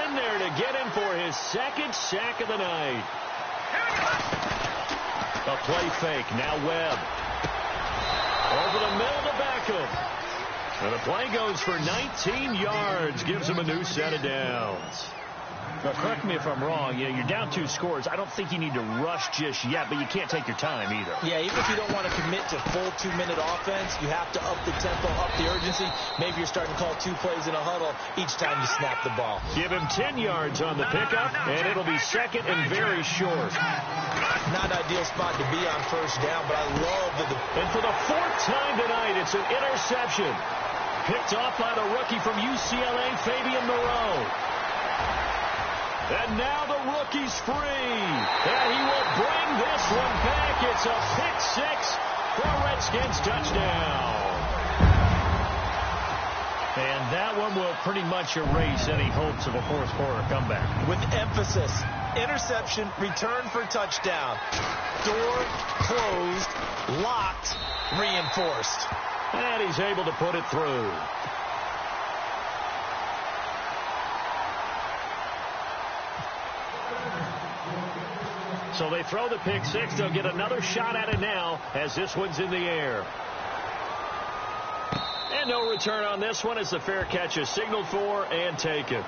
in there to get him for his 2nd sack of the night. A play fake. Now Webb. Over the middle to Beckham. And the play goes for 19 yards. Gives him a new set of downs. Now, correct me if I'm wrong. You know, you're down 2 scores. I don't think you need to rush just yet, but you can't take your time either. Yeah, even if you don't want to commit to full 2-minute offense, you have to up the tempo, up the urgency. Maybe you're starting to call 2 plays in a huddle each time you snap the ball. Give him 10 yards on the pickup, and it'll be 2nd and very short. Not an ideal spot to be on 1st down, but I love the... And for the 4th time tonight, it's an interception. Picked off by the rookie from UCLA, Fabian Moreau. And now the rookie's free. And he will bring this one back. It's a pick-6 for a Redskins touchdown. And that one will pretty much erase any hopes of a 4th quarter comeback. With emphasis, interception, return for touchdown. Door closed, locked, reinforced. And he's able to put it through. So they throw the pick six. They'll get another shot at it now as this one's in the air. And no return on this one as the fair catch is signaled for and taken.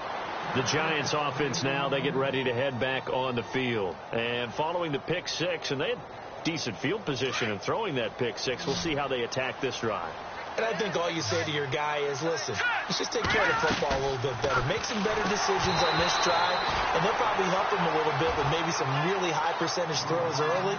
The Giants offense now, they get ready to head back on the field. And following the pick six, and they had decent field position in throwing that pick six, we'll see how they attack this drive. And I think all you say to your guy is, listen, let's just take care of the football a little bit better. Make some better decisions on this drive, and they'll probably help him a little bit with maybe some really high percentage throws early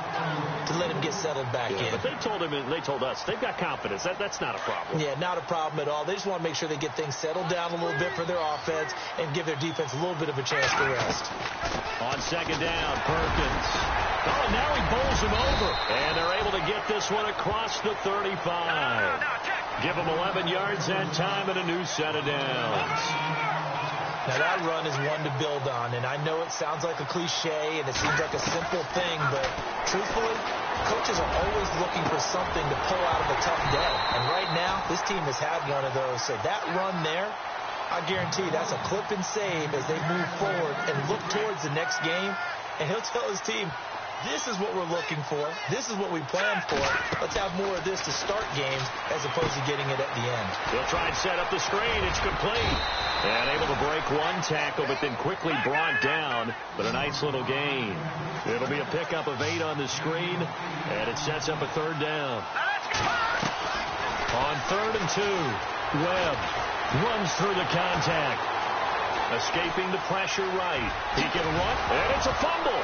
to let him get settled back in. But they told him, and they told us, they've got confidence. That's not a problem. Yeah, not a problem at all. They just want to make sure they get things settled down a little bit for their offense and give their defense a little bit of a chance to rest. On second down, Perkins. Oh, and now he bowls him over. And they're able to get this one across the 35. Give them 11 yards that time and a new set of downs. Now, that run is one to build on, and I know it sounds like a cliche and it seems like a simple thing, but truthfully, coaches are always looking for something to pull out of a tough day. And right now, this team has had one of those. So that run there, I guarantee that's a clip and save as they move forward and look towards the next game. And he'll tell his team, this is what we're looking for. This is what we planned for. Let's have more of this to start games as opposed to getting it at the end. They'll try and set up the screen. It's complete. And able to break one tackle, but then quickly brought down. But a nice little gain. It'll be a pickup of 8 on the screen, and it sets up a third down. On 3rd and 2, Webb runs through the contact. Escaping the pressure right. He can run, and it's a fumble.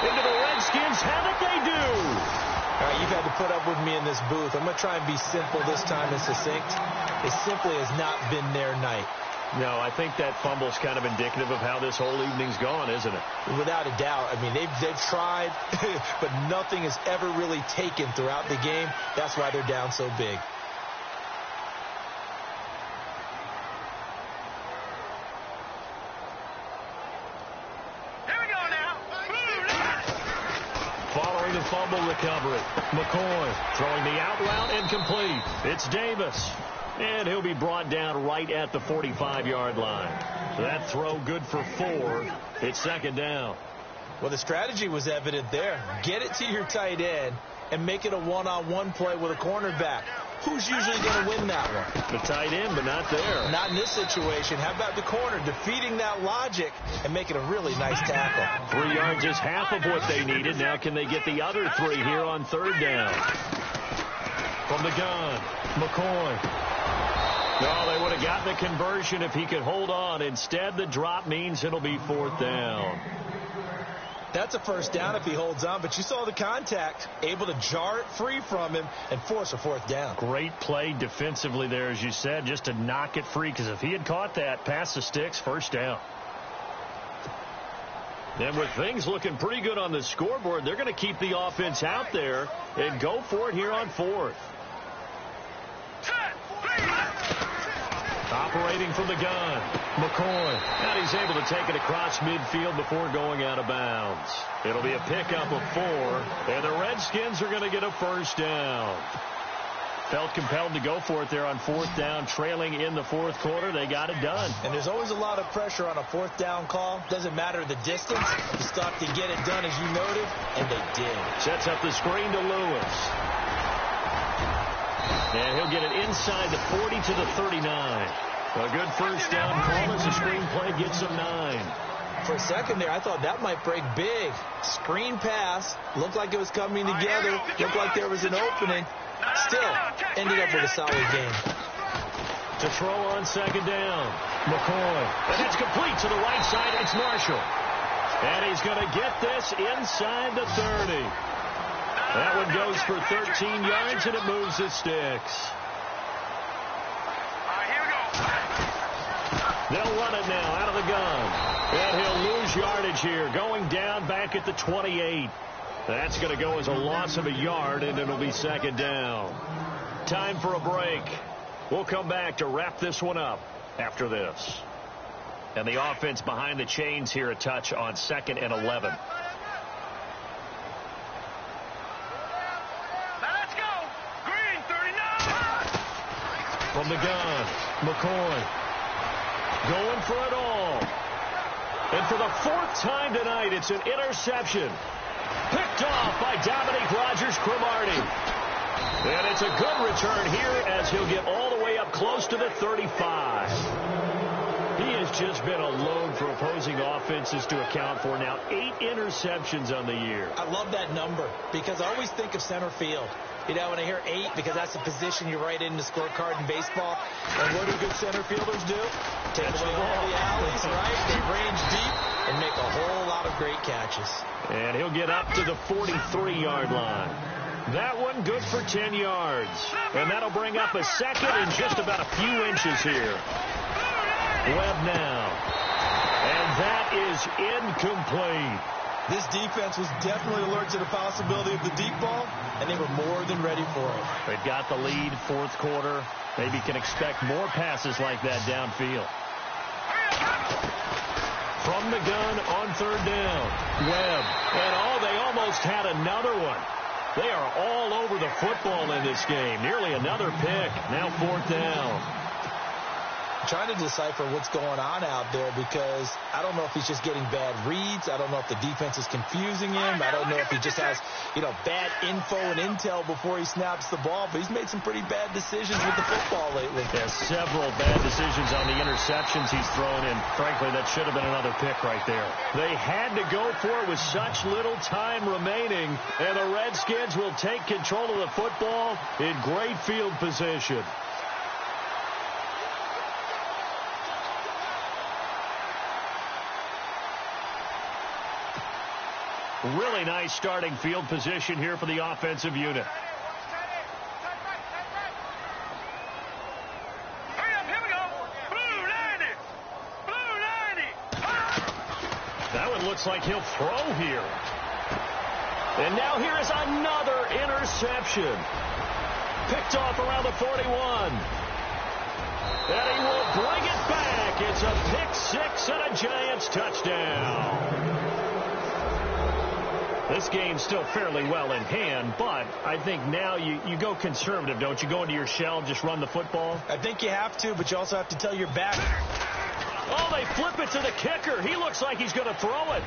Into the Redskins, have it they do. All right, you've had to put up with me in this booth. I'm going to try and be simple this time and succinct. It simply has not been their night. No, I think that fumble's kind of indicative of how this whole evening's gone, isn't it? Without a doubt. I mean, they've tried, but nothing has ever really taken throughout the game. That's why they're down so big. Following the fumble recovery, McCoy throwing the out route incomplete. It's Davis. And he'll be brought down right at the 45-yard line. That throw good for 4. It's second down. Well, the strategy was evident there. Get it to your tight end and make it a one-on-one play with a cornerback. Who's usually going to win that one? The tight end, but not there. Not in this situation. How about the corner defeating that logic and making a really nice tackle? 3 yards is half of what they needed. Now can they get the other 3 here on third down? From the gun, McCoy. No, they would have gotten the conversion if he could hold on. Instead, the drop means it'll be 4th down. That's a first down if he holds on, but you saw the contact, able to jar it free from him and force a 4th down. Great play defensively there, as you said, just to knock it free, because if he had caught that, past the sticks, first down. And with things looking pretty good on the scoreboard, they're going to keep the offense out there and go for it here on 4th. Operating from the gun, McCoy. And he's able to take it across midfield before going out of bounds. It'll be a pickup of 4, and the Redskins are going to get a first down. Felt compelled to go for it there on 4th down, trailing in the 4th quarter. They got it done. And there's always a lot of pressure on a 4th down call. Doesn't matter the distance. You still have to get it done, as you noted, and they did. Sets up the screen to Lewis. And he'll get it inside the 40 to the 39. A good first down call as the screen play gets him 9. For a second there, I thought that might break big. Screen pass. Looked like it was coming together. Looked like there was an opening. Still, ended up with a solid game. To throw on second down, McCoy. And it's complete to the right side. It's Marshall. And he's going to get this inside the 30. That one goes for 13 yards, and it moves the sticks. They'll run it now out of the gun. And he'll lose yardage here, going down back at the 28. That's going to go as a loss of a yard, and it'll be second down. Time for a break. We'll come back to wrap this one up after this. And the offense behind the chains here a touch on 2nd and 11. Let's go. Green 39. From the gun, McCoy. Going for it all. And for the 4th time tonight, it's an interception. Picked off by Dominique Rodgers-Cromartie. And it's a good return here as he'll get all the way up close to the 35. He has just been a load for opposing offenses to account for. Now 8 interceptions on the year. I love that number because I always think of center field. You know, when I hear 8, because that's the position you write in the scorecard in baseball. And what do good center fielders do? Take away all the alleys, right? They range deep and make a whole lot of great catches. And he'll get up to the 43-yard line. That one good for 10 yards. And that'll bring up a second in just about a few inches here. Webb now. And that is incomplete. This defense was definitely alert to the possibility of the deep ball, and they were more than ready for it. They've got the lead, 4th quarter. Maybe can expect more passes like that downfield. From the gun on 3rd down. Webb. And they almost had another one. They are all over the football in this game. Nearly another pick. Now 4th down. Trying to decipher what's going on out there because I don't know if he's just getting bad reads. I don't know if the defense is confusing him. I don't know if he just has, bad info and intel before he snaps the ball. But he's made some pretty bad decisions with the football lately. Yeah, several bad decisions on the interceptions he's thrown in. Frankly, that should have been another pick right there. They had to go for it with such little time remaining. And the Redskins will take control of the football in great field position. Really nice starting field position here for the offensive unit. That one looks like he'll throw here. And now here is another interception. Picked off around the 41. And he will bring it back. It's a pick 6 and a Giants touchdown. This game's still fairly well in hand, but I think now you go conservative, don't you? Go into your shell and just run the football? I think you have to, but you also have to tell your back. Oh, they flip it to the kicker. He looks like he's going to throw it.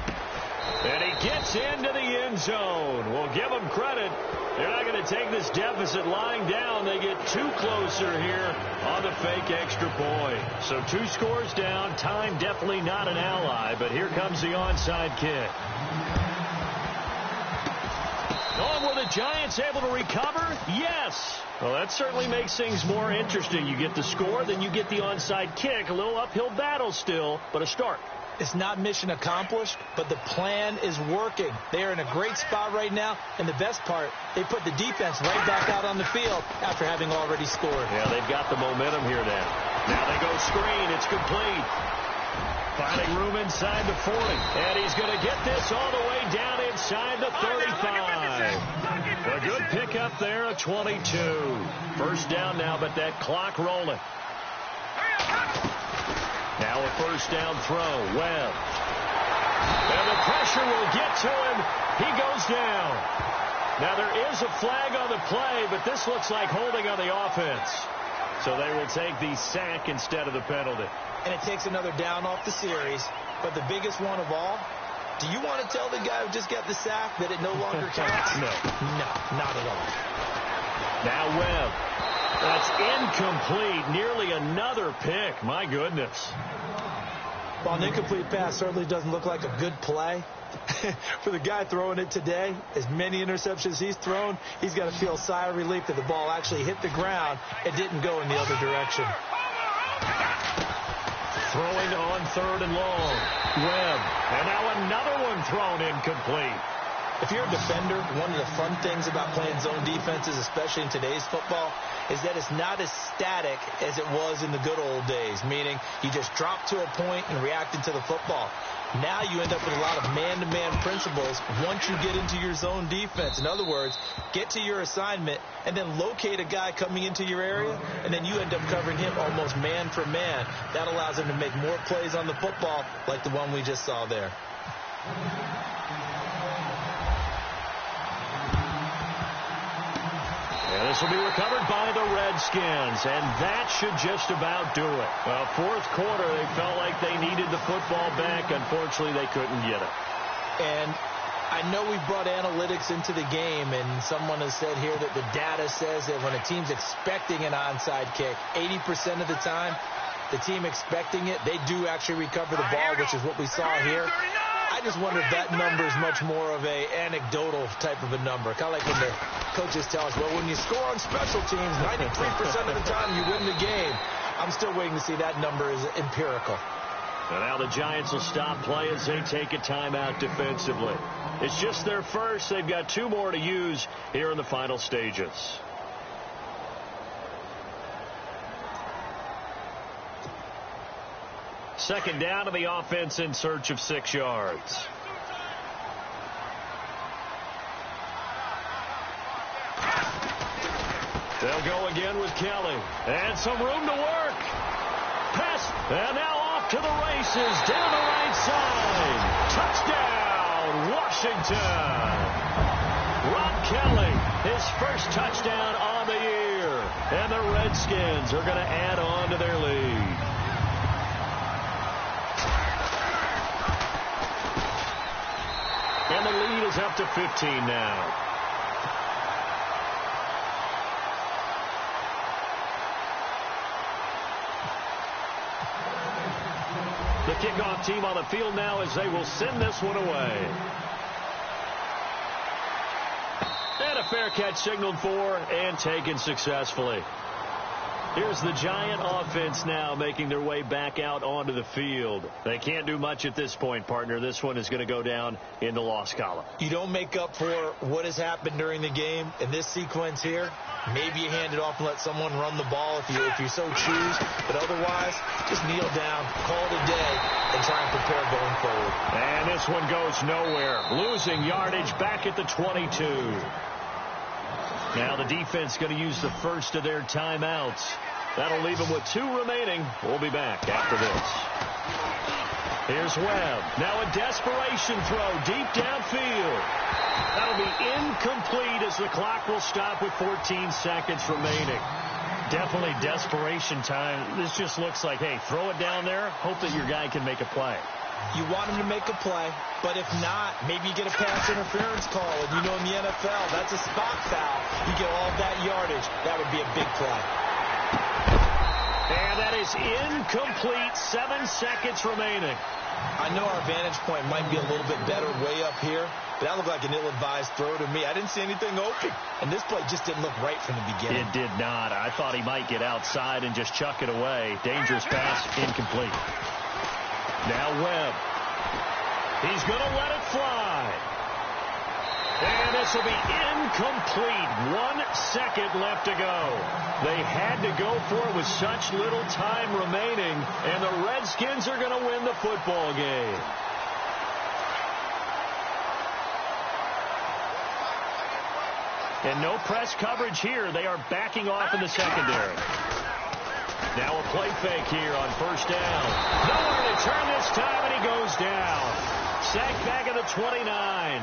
And he gets into the end zone. We'll give him credit. They're not going to take this deficit lying down. They get 2 closer here on the fake extra point. So 2 scores down. Time definitely not an ally, but here comes the onside kick. Oh, were the Giants able to recover? Yes. Well, that certainly makes things more interesting. You get the score, then you get the onside kick. A little uphill battle still, but a start. It's not mission accomplished, but the plan is working. They are in a great spot right now, and the best part, they put the defense right back out on the field after having already scored. Yeah, they've got the momentum here now. Now they go screen. It's complete. Finding room inside the 40. And he's going to get this all the way down inside the 35. A good pickup there, a 22. First down now, but that clock rolling. Now a first down throw. Webb. And the pressure will get to him. He goes down. Now there is a flag on the play, but this looks like holding on the offense. So they will take the sack instead of the penalty. And it takes another down off the series. But the biggest one of all, do you want to tell the guy who just got the sack that it no longer counts? No. No, not at all. Now Webb. That's incomplete. Nearly another pick. My goodness. Well, an incomplete pass certainly doesn't look like a good play. For the guy throwing it today, as many interceptions he's thrown, he's got to feel a sigh of relief that the ball actually hit the ground and didn't go in the other direction. Throwing on 3rd and long. Webb. And now another one thrown incomplete. If you're a defender, one of the fun things about playing zone defenses, especially in today's football, is that it's not as static as it was in the good old days, meaning you just drop to a point and react into the football. Now you end up with a lot of man-to-man principles once you get into your zone defense. In other words, get to your assignment and then locate a guy coming into your area, and then you end up covering him almost man for man. That allows him to make more plays on the football like the one we just saw there. And this will be recovered by the Redskins, and that should just about do it. Well, fourth quarter, they felt like they needed the football back. Unfortunately, they couldn't get it. And I know we've brought analytics into the game, and someone has said here that the data says that when a team's expecting an onside kick, 80% of the time, the team expecting it, they do actually recover the ball, which is what we saw here. I just wonder if that number is much more of a anecdotal type of a number. Kind of like when the coaches tell us, well, when you score on special teams, 93% of the time you win the game. I'm still waiting to see that number is empirical. And now the Giants will stop play as they take a timeout defensively. It's just their first. They've got 2 more to use here in the final stages. Second down to the offense in search of 6 yards. They'll go again with Kelly. And some room to work. Pass. And now off to the races. Down the right side. Touchdown, Washington. Rob Kelly, his first touchdown on the year. And the Redskins are going to add on to their lead. And the lead is up to 15 now. The kickoff team on the field now as they will send this one away. And a fair catch signaled for and taken successfully. Here's the Giant offense now making their way back out onto the field. They can't do much at this point, partner. This one is going to go down in the loss column. You don't make up for what has happened during the game. In this sequence here, maybe you hand it off and let someone run the ball if you so choose. But otherwise, just kneel down, call it a day, and try and prepare going forward. And this one goes nowhere. Losing yardage back at the 22. Now the defense going to use the first of their timeouts. That'll leave them with 2 remaining. We'll be back after this. Here's Webb. Now a desperation throw deep downfield. That'll be incomplete as the clock will stop with 14 seconds remaining. Definitely desperation time. This just looks like, hey, throw it down there. Hope that your guy can make a play. You want him to make a play, but if not, maybe you get a pass interference call. And you know in the NFL, that's a spot foul. You get all that yardage. That would be a big play. And that is incomplete. 7 seconds remaining. I know our vantage point might be a little bit better way up here, but that looked like an ill-advised throw to me. I didn't see anything open, and this play just didn't look right from the beginning. It did not. I thought he might get outside and just chuck it away. Dangerous pass, incomplete. Now Webb. He's going to let it fly. And this will be incomplete. 1 second left to go. They had to go for it with such little time remaining, and the Redskins are going to win the football game. And no press coverage here. They are backing off in the secondary. Now a play fake here on first down. Nowhere to turn this time, and he goes down. Sacked back at the 29.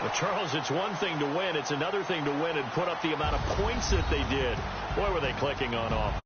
Well, Charles, it's one thing to win. It's another thing to win and put up the amount of points that they did. Boy, were they clicking on offense.